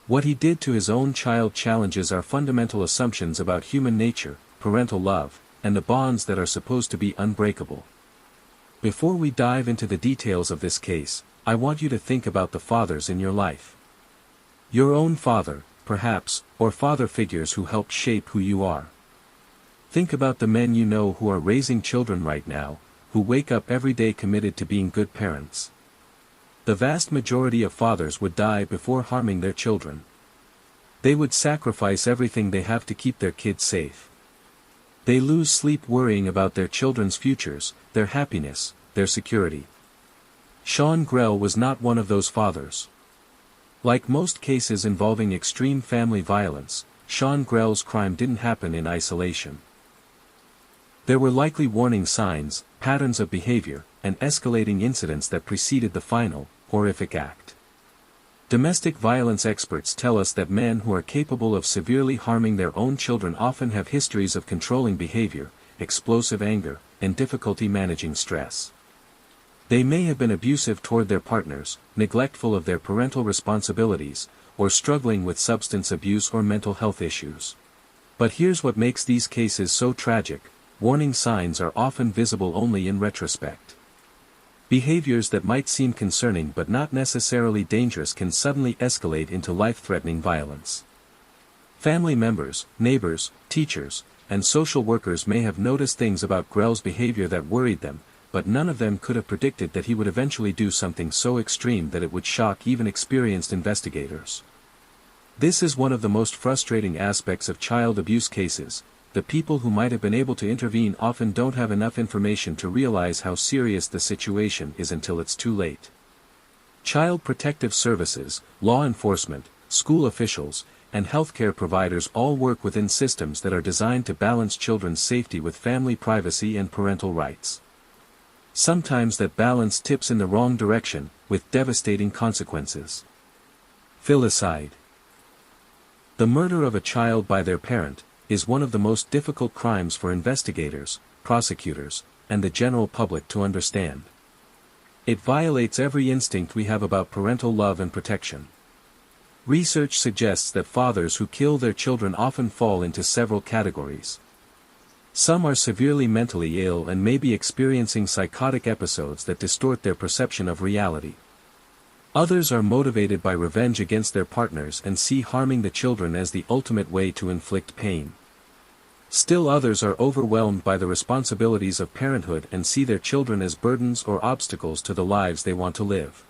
What he did to his own child challenges our fundamental assumptions about human nature, parental love, and the bonds that are supposed to be unbreakable. Before we dive into the details of this case, I want you to think about the fathers in your life. Your own father, perhaps, or father figures who helped shape who you are. Think about the men you know who are raising children right now, who wake up every day committed to being good parents. The vast majority of fathers would die before harming their children. They would sacrifice everything they have to keep their kids safe. They lose sleep worrying about their children's futures, their happiness, their security. Sean Grell was not one of those fathers. Like most cases involving extreme family violence, Sean Grell's crime didn't happen in isolation. There were likely warning signs, patterns of behavior, and escalating incidents that preceded the final, horrific act. Domestic violence experts tell us that men who are capable of severely harming their own children often have histories of controlling behavior, explosive anger, and difficulty managing stress. They may have been abusive toward their partners, neglectful of their parental responsibilities, or struggling with substance abuse or mental health issues. But here's what makes these cases so tragic: warning signs are often visible only in retrospect. Behaviors that might seem concerning but not necessarily dangerous can suddenly escalate into life-threatening violence. Family members, neighbors, teachers, and social workers may have noticed things about Grell's behavior that worried them, but none of them could have predicted that he would eventually do something so extreme that it would shock even experienced investigators. This is one of the most frustrating aspects of child abuse cases. The people who might have been able to intervene often don't have enough information to realize how serious the situation is until it's too late. Child protective services, law enforcement, school officials, and healthcare providers all work within systems that are designed to balance children's safety with family privacy and parental rights. Sometimes that balance tips in the wrong direction, with devastating consequences. Filicide. The murder of a child by their parent is one of the most difficult crimes for investigators, prosecutors, and the general public to understand. It violates every instinct we have about parental love and protection. Research suggests that fathers who kill their children often fall into several categories. Some are severely mentally ill and may be experiencing psychotic episodes that distort their perception of reality. Others are motivated by revenge against their partners and see harming the children as the ultimate way to inflict pain. Still others are overwhelmed by the responsibilities of parenthood and see their children as burdens or obstacles to the lives they want to live.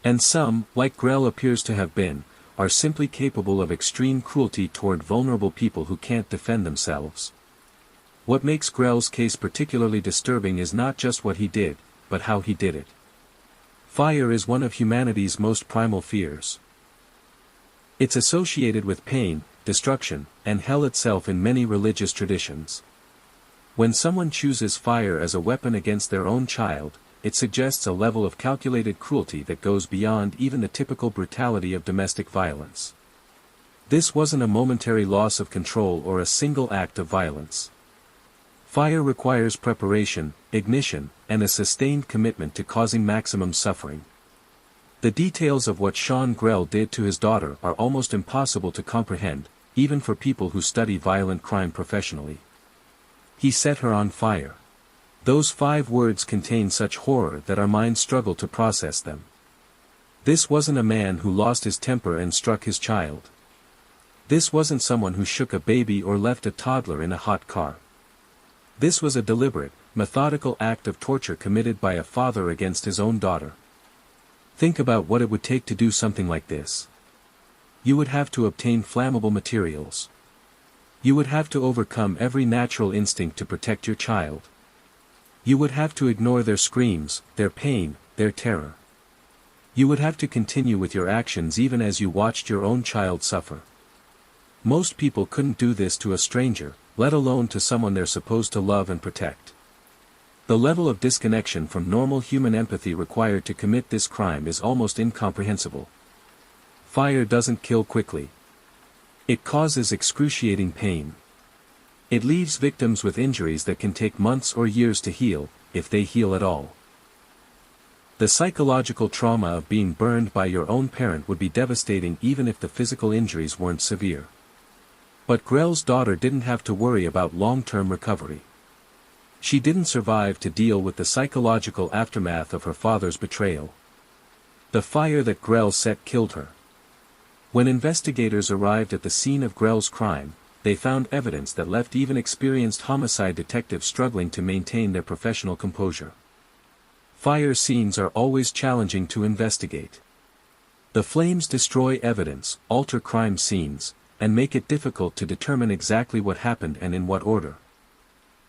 And some, like Grell appears to have been, are simply capable of extreme cruelty toward vulnerable people who can't defend themselves. What makes Grell's case particularly disturbing is not just what he did, but how he did it. Fire is one of humanity's most primal fears. It's associated with pain, destruction, and hell itself in many religious traditions. When someone chooses fire as a weapon against their own child, it suggests a level of calculated cruelty that goes beyond even the typical brutality of domestic violence. This wasn't a momentary loss of control or a single act of violence. Fire requires preparation, ignition, and a sustained commitment to causing maximum suffering. The details of what Sean Grell did to his daughter are almost impossible to comprehend, even for people who study violent crime professionally. He set her on fire. Those 5 words contain such horror that our minds struggle to process them. This wasn't a man who lost his temper and struck his child. This wasn't someone who shook a baby or left a toddler in a hot car. This was a deliberate, methodical act of torture committed by a father against his own daughter. Think about what it would take to do something like this. You would have to obtain flammable materials. You would have to overcome every natural instinct to protect your child. You would have to ignore their screams, their pain, their terror. You would have to continue with your actions even as you watched your own child suffer. Most people couldn't do this to a stranger, let alone to someone they're supposed to love and protect. The level of disconnection from normal human empathy required to commit this crime is almost incomprehensible. Fire doesn't kill quickly. It causes excruciating pain. It leaves victims with injuries that can take months or years to heal, if they heal at all. The psychological trauma of being burned by your own parent would be devastating even if the physical injuries weren't severe. But Grell's daughter didn't have to worry about long-term recovery. She didn't survive to deal with the psychological aftermath of her father's betrayal. The fire that Grell set killed her. When investigators arrived at the scene of Grell's crime, they found evidence that left even experienced homicide detectives struggling to maintain their professional composure. Fire scenes are always challenging to investigate. The flames destroy evidence, alter crime scenes, and make it difficult to determine exactly what happened and in what order.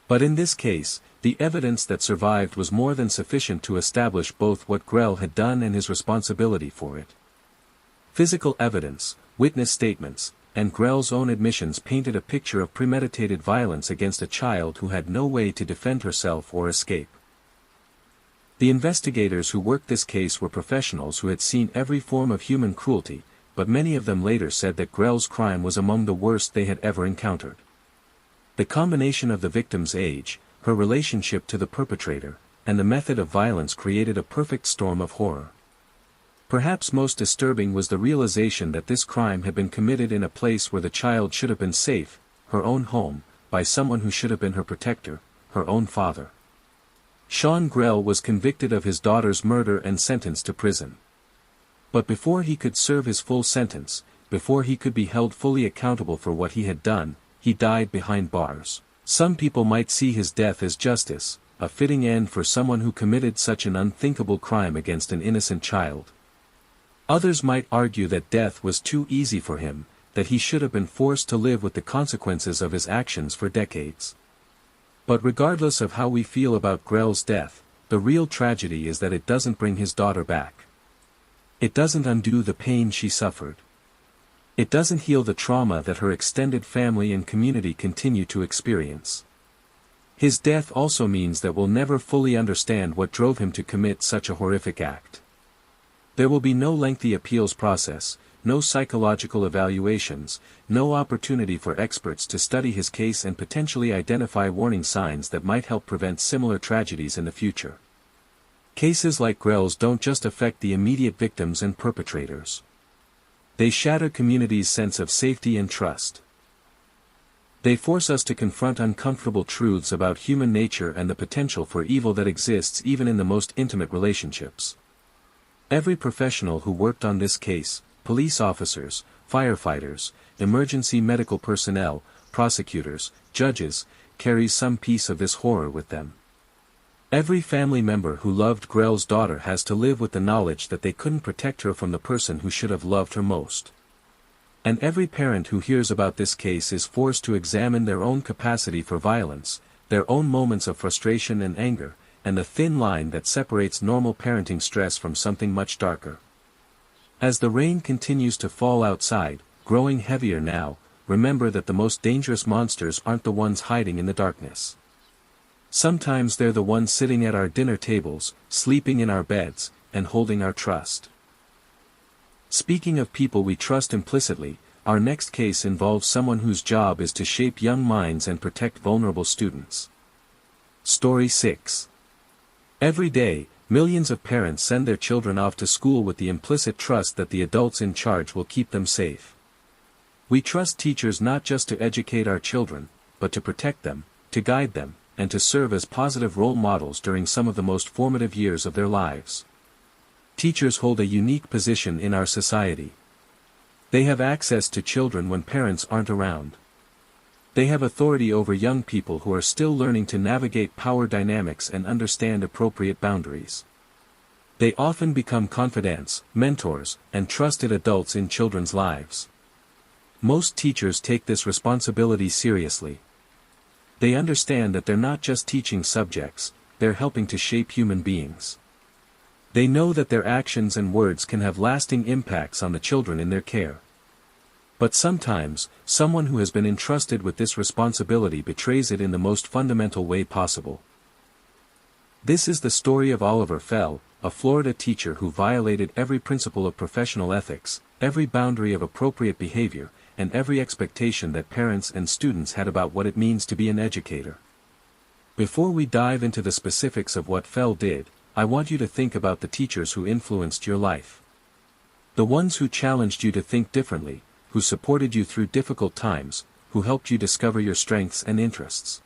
But in this case, the evidence that survived was more than sufficient to establish both what Grell had done and his responsibility for it. Physical evidence, witness statements, and Grell's own admissions painted a picture of premeditated violence against a child who had no way to defend herself or escape. The investigators who worked this case were professionals who had seen every form of human cruelty, but many of them later said that Grell's crime was among the worst they had ever encountered. The combination of the victim's age, her relationship to the perpetrator, and the method of violence created a perfect storm of horror. Perhaps most disturbing was the realization that this crime had been committed in a place where the child should have been safe, her own home, by someone who should have been her protector, her own father. Sean Grell was convicted of his daughter's murder and sentenced to prison. But before he could serve his full sentence, before he could be held fully accountable for what he had done, he died behind bars. Some people might see his death as justice, a fitting end for someone who committed such an unthinkable crime against an innocent child. Others might argue that death was too easy for him, that he should have been forced to live with the consequences of his actions for decades. But regardless of how we feel about Grell's death, the real tragedy is that it doesn't bring his daughter back. It doesn't undo the pain she suffered. It doesn't heal the trauma that her extended family and community continue to experience. His death also means that we'll never fully understand what drove him to commit such a horrific act. There will be no lengthy appeals process, no psychological evaluations, no opportunity for experts to study his case and potentially identify warning signs that might help prevent similar tragedies in the future. Cases like Grell's don't just affect the immediate victims and perpetrators. They shatter communities' sense of safety and trust. They force us to confront uncomfortable truths about human nature and the potential for evil that exists even in the most intimate relationships. Every professional who worked on this case, police officers, firefighters, emergency medical personnel, prosecutors, judges, carries some piece of this horror with them. Every family member who loved Grell's daughter has to live with the knowledge that they couldn't protect her from the person who should have loved her most. And every parent who hears about this case is forced to examine their own capacity for violence, their own moments of frustration and anger, and the thin line that separates normal parenting stress from something much darker. As the rain continues to fall outside, growing heavier now, remember that the most dangerous monsters aren't the ones hiding in the darkness. Sometimes they're the ones sitting at our dinner tables, sleeping in our beds, and holding our trust. Speaking of people we trust implicitly, our next case involves someone whose job is to shape young minds and protect vulnerable students. Story 6. Every day, millions of parents send their children off to school with the implicit trust that the adults in charge will keep them safe. We trust teachers not just to educate our children, but to protect them, to guide them, and to serve as positive role models during some of the most formative years of their lives. Teachers hold a unique position in our society. They have access to children when parents aren't around. They have authority over young people who are still learning to navigate power dynamics and understand appropriate boundaries. They often become confidants, mentors, and trusted adults in children's lives. Most teachers take this responsibility seriously. They understand that they're not just teaching subjects, they're helping to shape human beings. They know that their actions and words can have lasting impacts on the children in their care. But sometimes, someone who has been entrusted with this responsibility betrays it in the most fundamental way possible. This is the story of Oliver Fell, a Florida teacher who violated every principle of professional ethics, every boundary of appropriate behavior, and every expectation that parents and students had about what it means to be an educator. Before we dive into the specifics of what Fell did, I want you to think about the teachers who influenced your life. The ones who challenged you to think differently, who supported you through difficult times, who helped you discover your strengths and interests.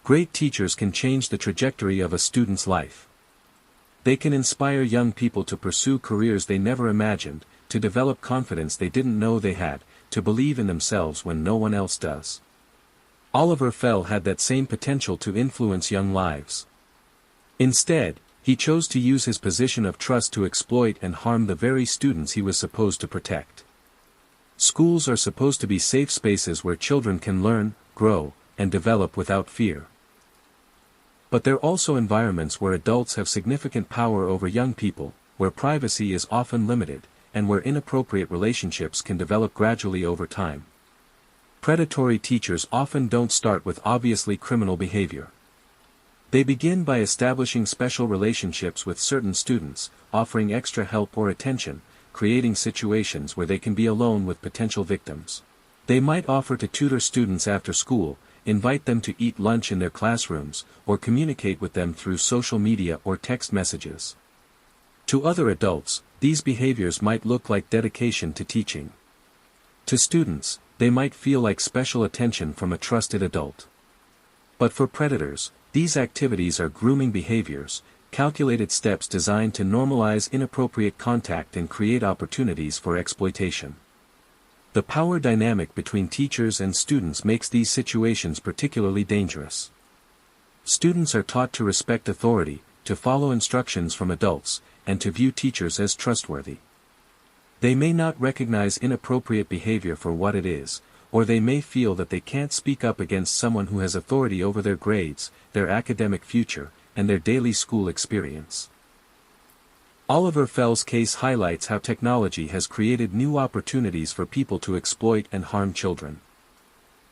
Great teachers can change the trajectory of a student's life. They can inspire young people to pursue careers they never imagined, to develop confidence they didn't know they had, to believe in themselves when no one else does. Oliver Fell had that same potential to influence young lives. Instead, he chose to use his position of trust to exploit and harm the very students he was supposed to protect. Schools are supposed to be safe spaces where children can learn, grow, and develop without fear. But they're also environments where adults have significant power over young people, where privacy is often limited, and where inappropriate relationships can develop gradually over time. Predatory teachers often don't start with obviously criminal behavior. They begin by establishing special relationships with certain students, offering extra help or attention, creating situations where they can be alone with potential victims. They might offer to tutor students after school, invite them to eat lunch in their classrooms, or communicate with them through social media or text messages. To other adults, these behaviors might look like dedication to teaching. To students, they might feel like special attention from a trusted adult. But for predators, these activities are grooming behaviors, calculated steps designed to normalize inappropriate contact and create opportunities for exploitation. The power dynamic between teachers and students makes these situations particularly dangerous. Students are taught to respect authority, to follow instructions from adults, and to view teachers as trustworthy. They may not recognize inappropriate behavior for what it is, or they may feel that they can't speak up against someone who has authority over their grades, their academic future, and their daily school experience. Oliver Fell's case highlights how technology has created new opportunities for people to exploit and harm children.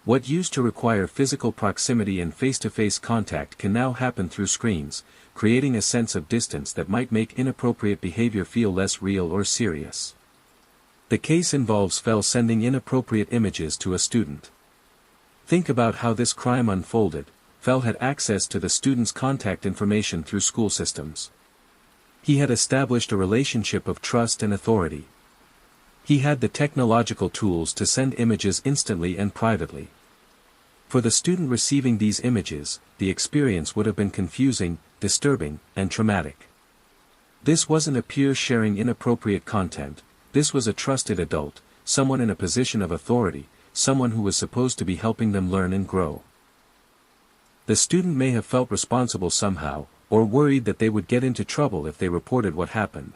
What used to require physical proximity and face-to-face contact can now happen through screens, creating a sense of distance that might make inappropriate behavior feel less real or serious. The case involves Fell sending inappropriate images to a student. Think about how this crime unfolded. Fell had access to the student's contact information through school systems. He had established a relationship of trust and authority. He had the technological tools to send images instantly and privately. For the student receiving these images, the experience would have been confusing, disturbing, and traumatic. This wasn't a peer sharing inappropriate content, this was a trusted adult, someone in a position of authority, someone who was supposed to be helping them learn and grow. The student may have felt responsible somehow, or worried that they would get into trouble if they reported what happened.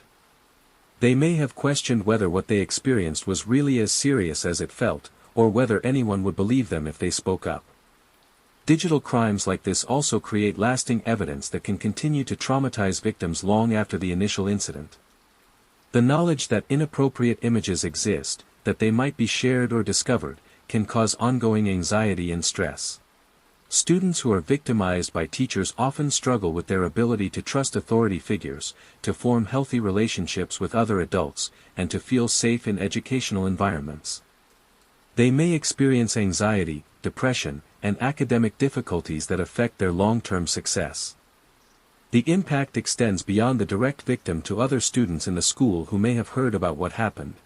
They may have questioned whether what they experienced was really as serious as it felt, or whether anyone would believe them if they spoke up. Digital crimes like this also create lasting evidence that can continue to traumatize victims long after the initial incident. The knowledge that inappropriate images exist, that they might be shared or discovered, can cause ongoing anxiety and stress. Students who are victimized by teachers often struggle with their ability to trust authority figures, to form healthy relationships with other adults, and to feel safe in educational environments. They may experience anxiety, depression, and academic difficulties that affect their long-term success. The impact extends beyond the direct victim to other students in the school who may have heard about what happened.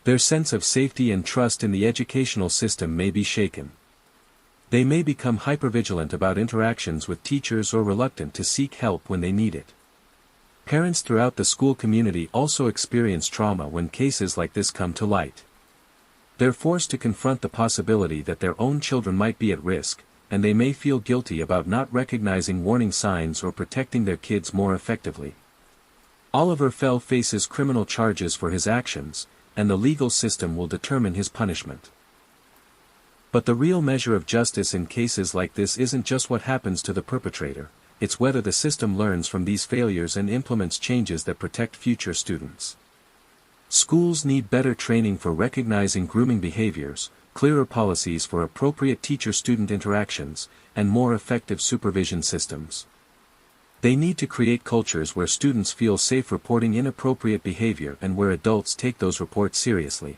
Their sense of safety and trust in the educational system may be shaken. They may become hypervigilant about interactions with teachers or reluctant to seek help when they need it. Parents throughout the school community also experience trauma when cases like this come to light. They're forced to confront the possibility that their own children might be at risk, and they may feel guilty about not recognizing warning signs or protecting their kids more effectively. Oliver Fell faces criminal charges for his actions, and the legal system will determine his punishment. But the real measure of justice in cases like this isn't just what happens to the perpetrator, it's whether the system learns from these failures and implements changes that protect future students. Schools need better training for recognizing grooming behaviors, clearer policies for appropriate teacher-student interactions, and more effective supervision systems. They need to create cultures where students feel safe reporting inappropriate behavior and where adults take those reports seriously.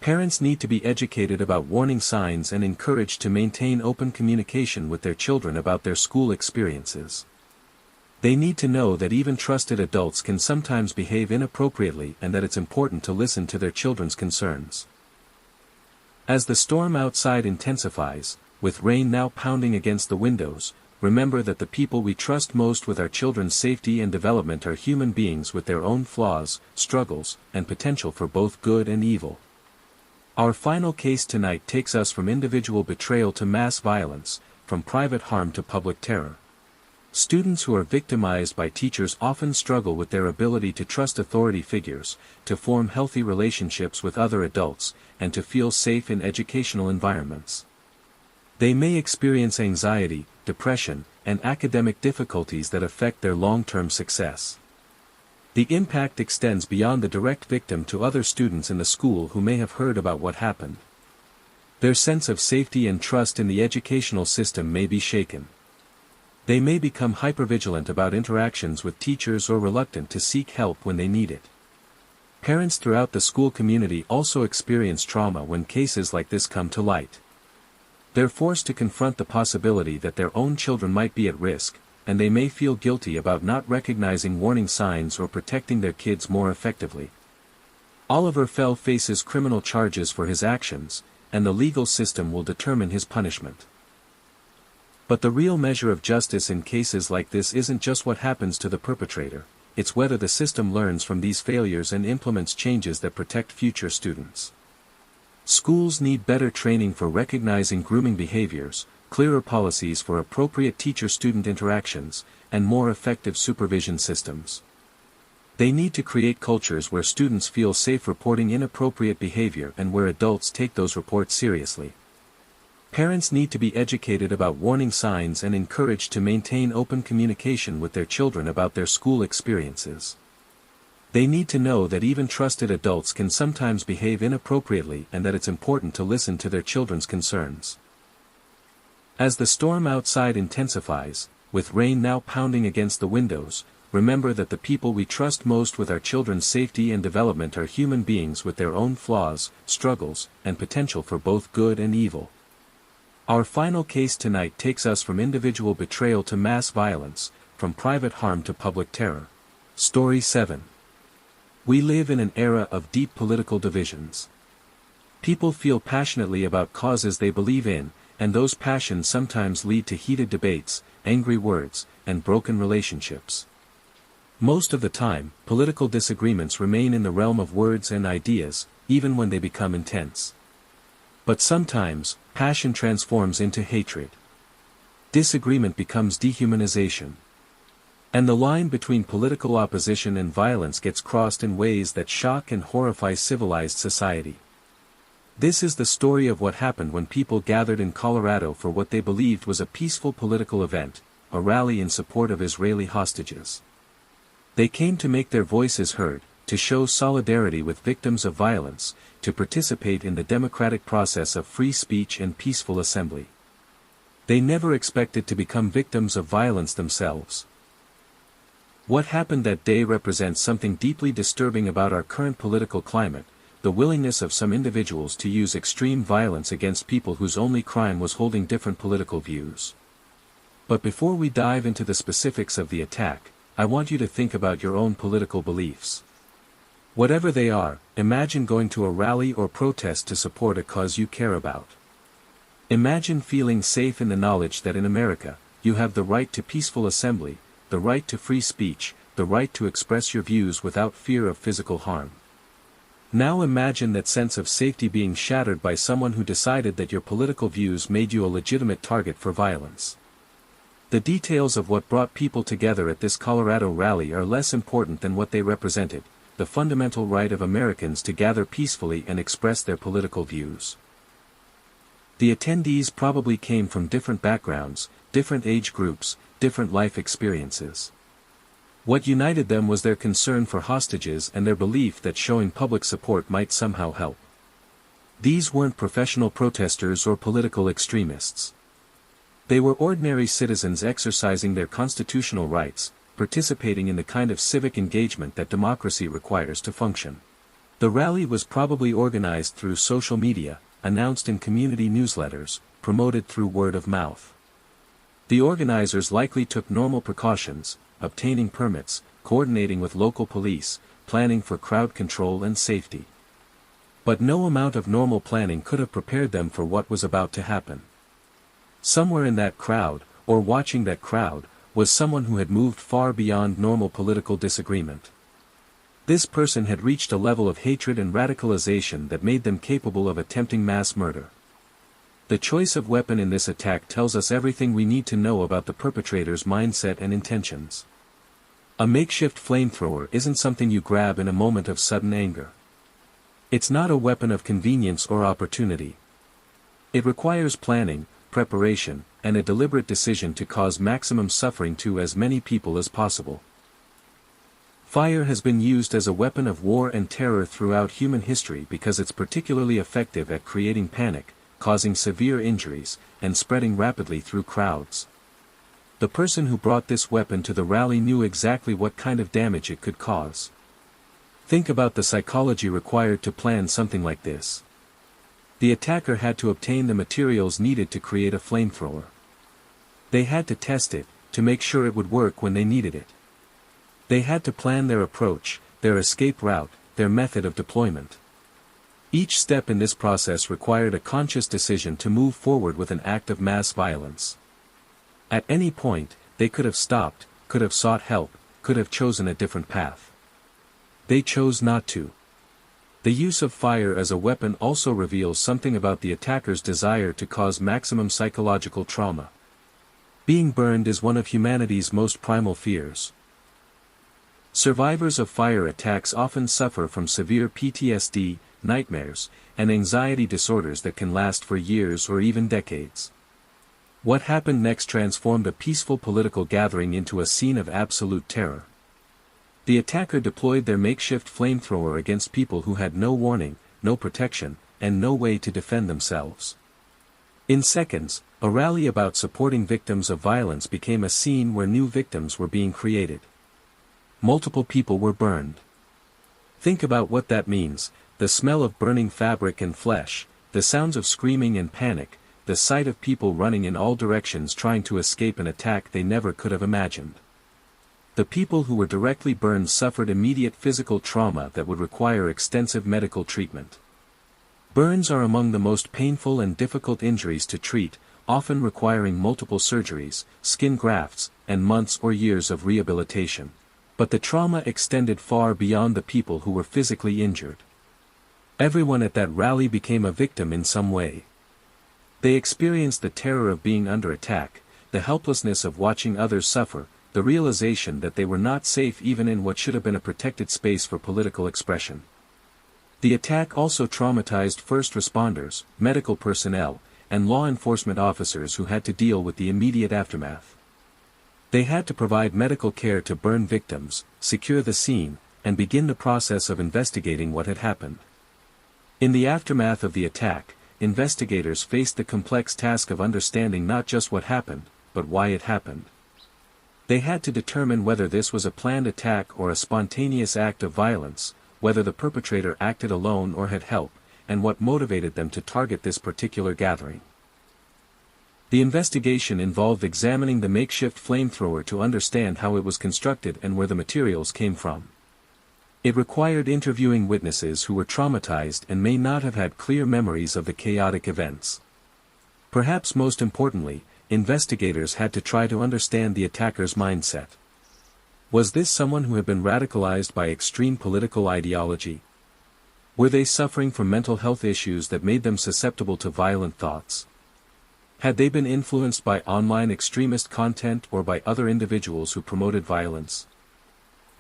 Parents need to be educated about warning signs and encouraged to maintain open communication with their children about their school experiences. They need to know that even trusted adults can sometimes behave inappropriately and that it's important to listen to their children's concerns. As the storm outside intensifies, with rain now pounding against the windows, remember that the people we trust most with our children's safety and development are human beings with their own flaws, struggles, and potential for both good and evil. Our final case tonight takes us from individual betrayal to mass violence, from private harm to public terror. Students who are victimized by teachers often struggle with their ability to trust authority figures, to form healthy relationships with other adults, and to feel safe in educational environments. They may experience anxiety, depression, and academic difficulties that affect their long-term success. The impact extends beyond the direct victim to other students in the school who may have heard about what happened. Their sense of safety and trust in the educational system may be shaken. They may become hypervigilant about interactions with teachers or reluctant to seek help when they need it. Parents throughout the school community also experience trauma when cases like this come to light. They're forced to confront the possibility that their own children might be at risk, and they may feel guilty about not recognizing warning signs or protecting their kids more effectively. Oliver Fell faces criminal charges for his actions, and the legal system will determine his punishment. But the real measure of justice in cases like this isn't just what happens to the perpetrator, it's whether the system learns from these failures and implements changes that protect future students. Schools need better training for recognizing grooming behaviors, clearer policies for appropriate teacher-student interactions, and more effective supervision systems. They need to create cultures where students feel safe reporting inappropriate behavior and where adults take those reports seriously. Parents need to be educated about warning signs and encouraged to maintain open communication with their children about their school experiences. They need to know that even trusted adults can sometimes behave inappropriately and that it's important to listen to their children's concerns. As the storm outside intensifies, with rain now pounding against the windows, remember that the people we trust most with our children's safety and development are human beings with their own flaws, struggles, and potential for both good and evil. Our final case tonight takes us from individual betrayal to mass violence, from private harm to public terror. Story 7. We live in an era of deep political divisions. People feel passionately about causes they believe in, and those passions sometimes lead to heated debates, angry words, and broken relationships. Most of the time, political disagreements remain in the realm of words and ideas, even when they become intense. But sometimes, passion transforms into hatred. Disagreement becomes dehumanization. And the line between political opposition and violence gets crossed in ways that shock and horrify civilized society. This is the story of what happened when people gathered in Colorado for what they believed was a peaceful political event, a rally in support of Israeli hostages. They came to make their voices heard, to show solidarity with victims of violence, to participate in the democratic process of free speech and peaceful assembly. They never expected to become victims of violence themselves. What happened that day represents something deeply disturbing about our current political climate, the willingness of some individuals to use extreme violence against people whose only crime was holding different political views. But before we dive into the specifics of the attack, I want you to think about your own political beliefs. Whatever they are, imagine going to a rally or protest to support a cause you care about. Imagine feeling safe in the knowledge that in America, you have the right to peaceful assembly, the right to free speech, the right to express your views without fear of physical harm. Now imagine that sense of safety being shattered by someone who decided that your political views made you a legitimate target for violence. The details of what brought people together at this Colorado rally are less important than what they represented, the fundamental right of Americans to gather peacefully and express their political views. The attendees probably came from different backgrounds, different age groups, different life experiences. What united them was their concern for hostages and their belief that showing public support might somehow help. These weren't professional protesters or political extremists. They were ordinary citizens exercising their constitutional rights, participating in the kind of civic engagement that democracy requires to function. The rally was probably organized through social media, announced in community newsletters, promoted through word of mouth. The organizers likely took normal precautions, obtaining permits, coordinating with local police, planning for crowd control and safety. But no amount of normal planning could have prepared them for what was about to happen. Somewhere in that crowd, or watching that crowd, was someone who had moved far beyond normal political disagreement. This person had reached a level of hatred and radicalization that made them capable of attempting mass murder. The choice of weapon in this attack tells us everything we need to know about the perpetrator's mindset and intentions. A makeshift flamethrower isn't something you grab in a moment of sudden anger. It's not a weapon of convenience or opportunity. It requires planning, preparation, and a deliberate decision to cause maximum suffering to as many people as possible. Fire has been used as a weapon of war and terror throughout human history because it's particularly effective at creating panic, causing severe injuries, and spreading rapidly through crowds. The person who brought this weapon to the rally knew exactly what kind of damage it could cause. Think about the psychology required to plan something like this. The attacker had to obtain the materials needed to create a flamethrower. They had to test it, to make sure it would work when they needed it. They had to plan their approach, their escape route, their method of deployment. Each step in this process required a conscious decision to move forward with an act of mass violence. At any point, they could have stopped, could have sought help, could have chosen a different path. They chose not to. The use of fire as a weapon also reveals something about the attacker's desire to cause maximum psychological trauma. Being burned is one of humanity's most primal fears. Survivors of fire attacks often suffer from severe PTSD, nightmares, and anxiety disorders that can last for years or even decades. What happened next transformed a peaceful political gathering into a scene of absolute terror. The attacker deployed their makeshift flamethrower against people who had no warning, no protection, and no way to defend themselves. In seconds, a rally about supporting victims of violence became a scene where new victims were being created. Multiple people were burned. Think about what that means: the smell of burning fabric and flesh, the sounds of screaming and panic, the sight of people running in all directions trying to escape an attack they never could have imagined. The people who were directly burned suffered immediate physical trauma that would require extensive medical treatment. Burns are among the most painful and difficult injuries to treat, often requiring multiple surgeries, skin grafts, and months or years of rehabilitation. But the trauma extended far beyond the people who were physically injured. Everyone at that rally became a victim in some way. They experienced the terror of being under attack, the helplessness of watching others suffer, the realization that they were not safe even in what should have been a protected space for political expression. The attack also traumatized first responders, medical personnel, and law enforcement officers who had to deal with the immediate aftermath. They had to provide medical care to burn victims, secure the scene, and begin the process of investigating what had happened. In the aftermath of the attack, investigators faced the complex task of understanding not just what happened, but why it happened. They had to determine whether this was a planned attack or a spontaneous act of violence, whether the perpetrator acted alone or had help, and what motivated them to target this particular gathering. The investigation involved examining the makeshift flamethrower to understand how it was constructed and where the materials came from. It required interviewing witnesses who were traumatized and may not have had clear memories of the chaotic events. Perhaps most importantly, investigators had to try to understand the attacker's mindset. Was this someone who had been radicalized by extreme political ideology? Were they suffering from mental health issues that made them susceptible to violent thoughts? Had they been influenced by online extremist content or by other individuals who promoted violence?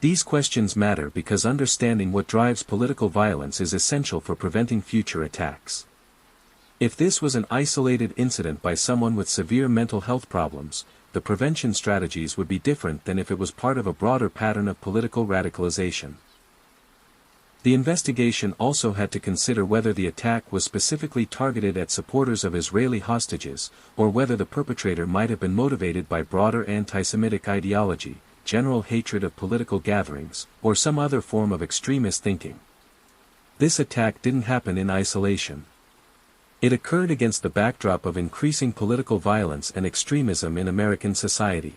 These questions matter because understanding what drives political violence is essential for preventing future attacks. If this was an isolated incident by someone with severe mental health problems, the prevention strategies would be different than if it was part of a broader pattern of political radicalization. The investigation also had to consider whether the attack was specifically targeted at supporters of Israeli hostages, or whether the perpetrator might have been motivated by broader anti-Semitic ideology, general hatred of political gatherings, or some other form of extremist thinking. This attack didn't happen in isolation. It occurred against the backdrop of increasing political violence and extremism in American society.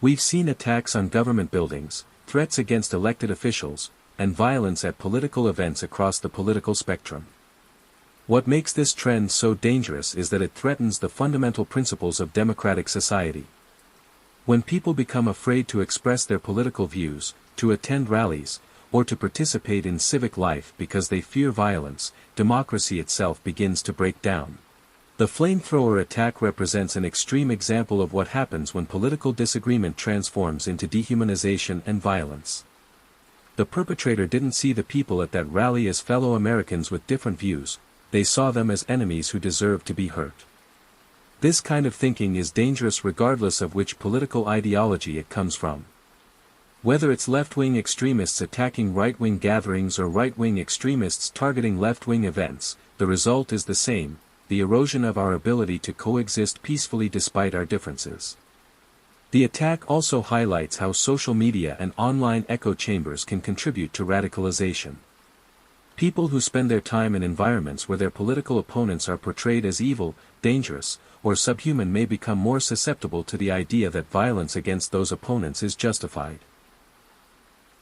We've seen attacks on government buildings, threats against elected officials, and violence at political events across the political spectrum. What makes this trend so dangerous is that it threatens the fundamental principles of democratic society. When people become afraid to express their political views, to attend rallies, or to participate in civic life because they fear violence, democracy itself begins to break down. The flamethrower attack represents an extreme example of what happens when political disagreement transforms into dehumanization and violence. The perpetrator didn't see the people at that rally as fellow Americans with different views, they saw them as enemies who deserved to be hurt. This kind of thinking is dangerous regardless of which political ideology it comes from. Whether it's left-wing extremists attacking right-wing gatherings or right-wing extremists targeting left-wing events, the result is the same: the erosion of our ability to coexist peacefully despite our differences. The attack also highlights how social media and online echo chambers can contribute to radicalization. People who spend their time in environments where their political opponents are portrayed as evil, dangerous, or subhuman may become more susceptible to the idea that violence against those opponents is justified.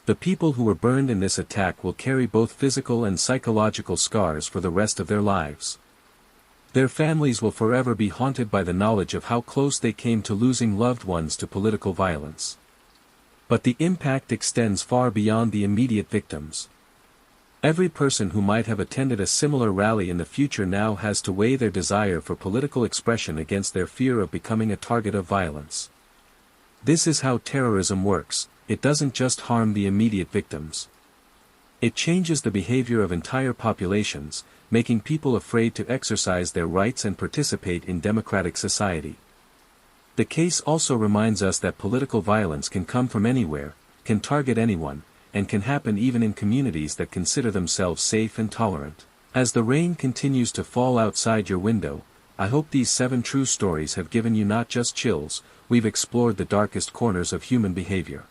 The people who were burned in this attack will carry both physical and psychological scars for the rest of their lives. Their families will forever be haunted by the knowledge of how close they came to losing loved ones to political violence. But the impact extends far beyond the immediate victims. Every person who might have attended a similar rally in the future now has to weigh their desire for political expression against their fear of becoming a target of violence. This is how terrorism works: it doesn't just harm the immediate victims. It changes the behavior of entire populations, making people afraid to exercise their rights and participate in democratic society. The case also reminds us that political violence can come from anywhere, can target anyone, and can happen even in communities that consider themselves safe and tolerant. As the rain continues to fall outside your window, I hope these 7 true stories have given you not just chills. We've explored the darkest corners of human behavior.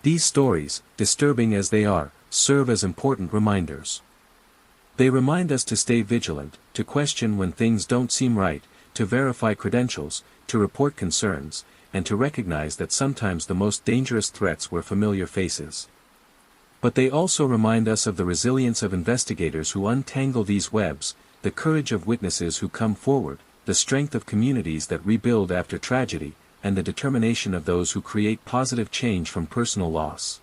These stories, disturbing as they are, serve as important reminders. They remind us to stay vigilant, to question when things don't seem right, to verify credentials, to report concerns, and to recognize that sometimes the most dangerous threats were familiar faces. But they also remind us of the resilience of investigators who untangle these webs, the courage of witnesses who come forward, the strength of communities that rebuild after tragedy, and the determination of those who create positive change from personal loss.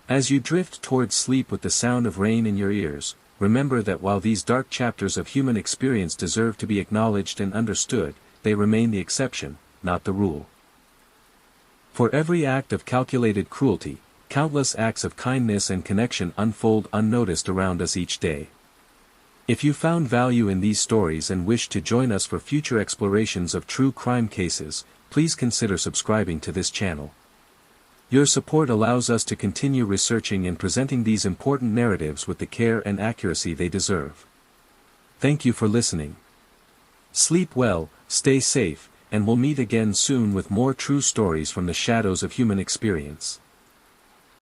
As you drift towards sleep with the sound of rain in your ears, remember that while these dark chapters of human experience deserve to be acknowledged and understood, they remain the exception, not the rule. For every act of calculated cruelty, countless acts of kindness and connection unfold unnoticed around us each day. If you found value in these stories and wish to join us for future explorations of true crime cases, please consider subscribing to this channel. Your support allows us to continue researching and presenting these important narratives with the care and accuracy they deserve. Thank you for listening. Sleep well, stay safe, and we'll meet again soon with more true stories from the shadows of human experience.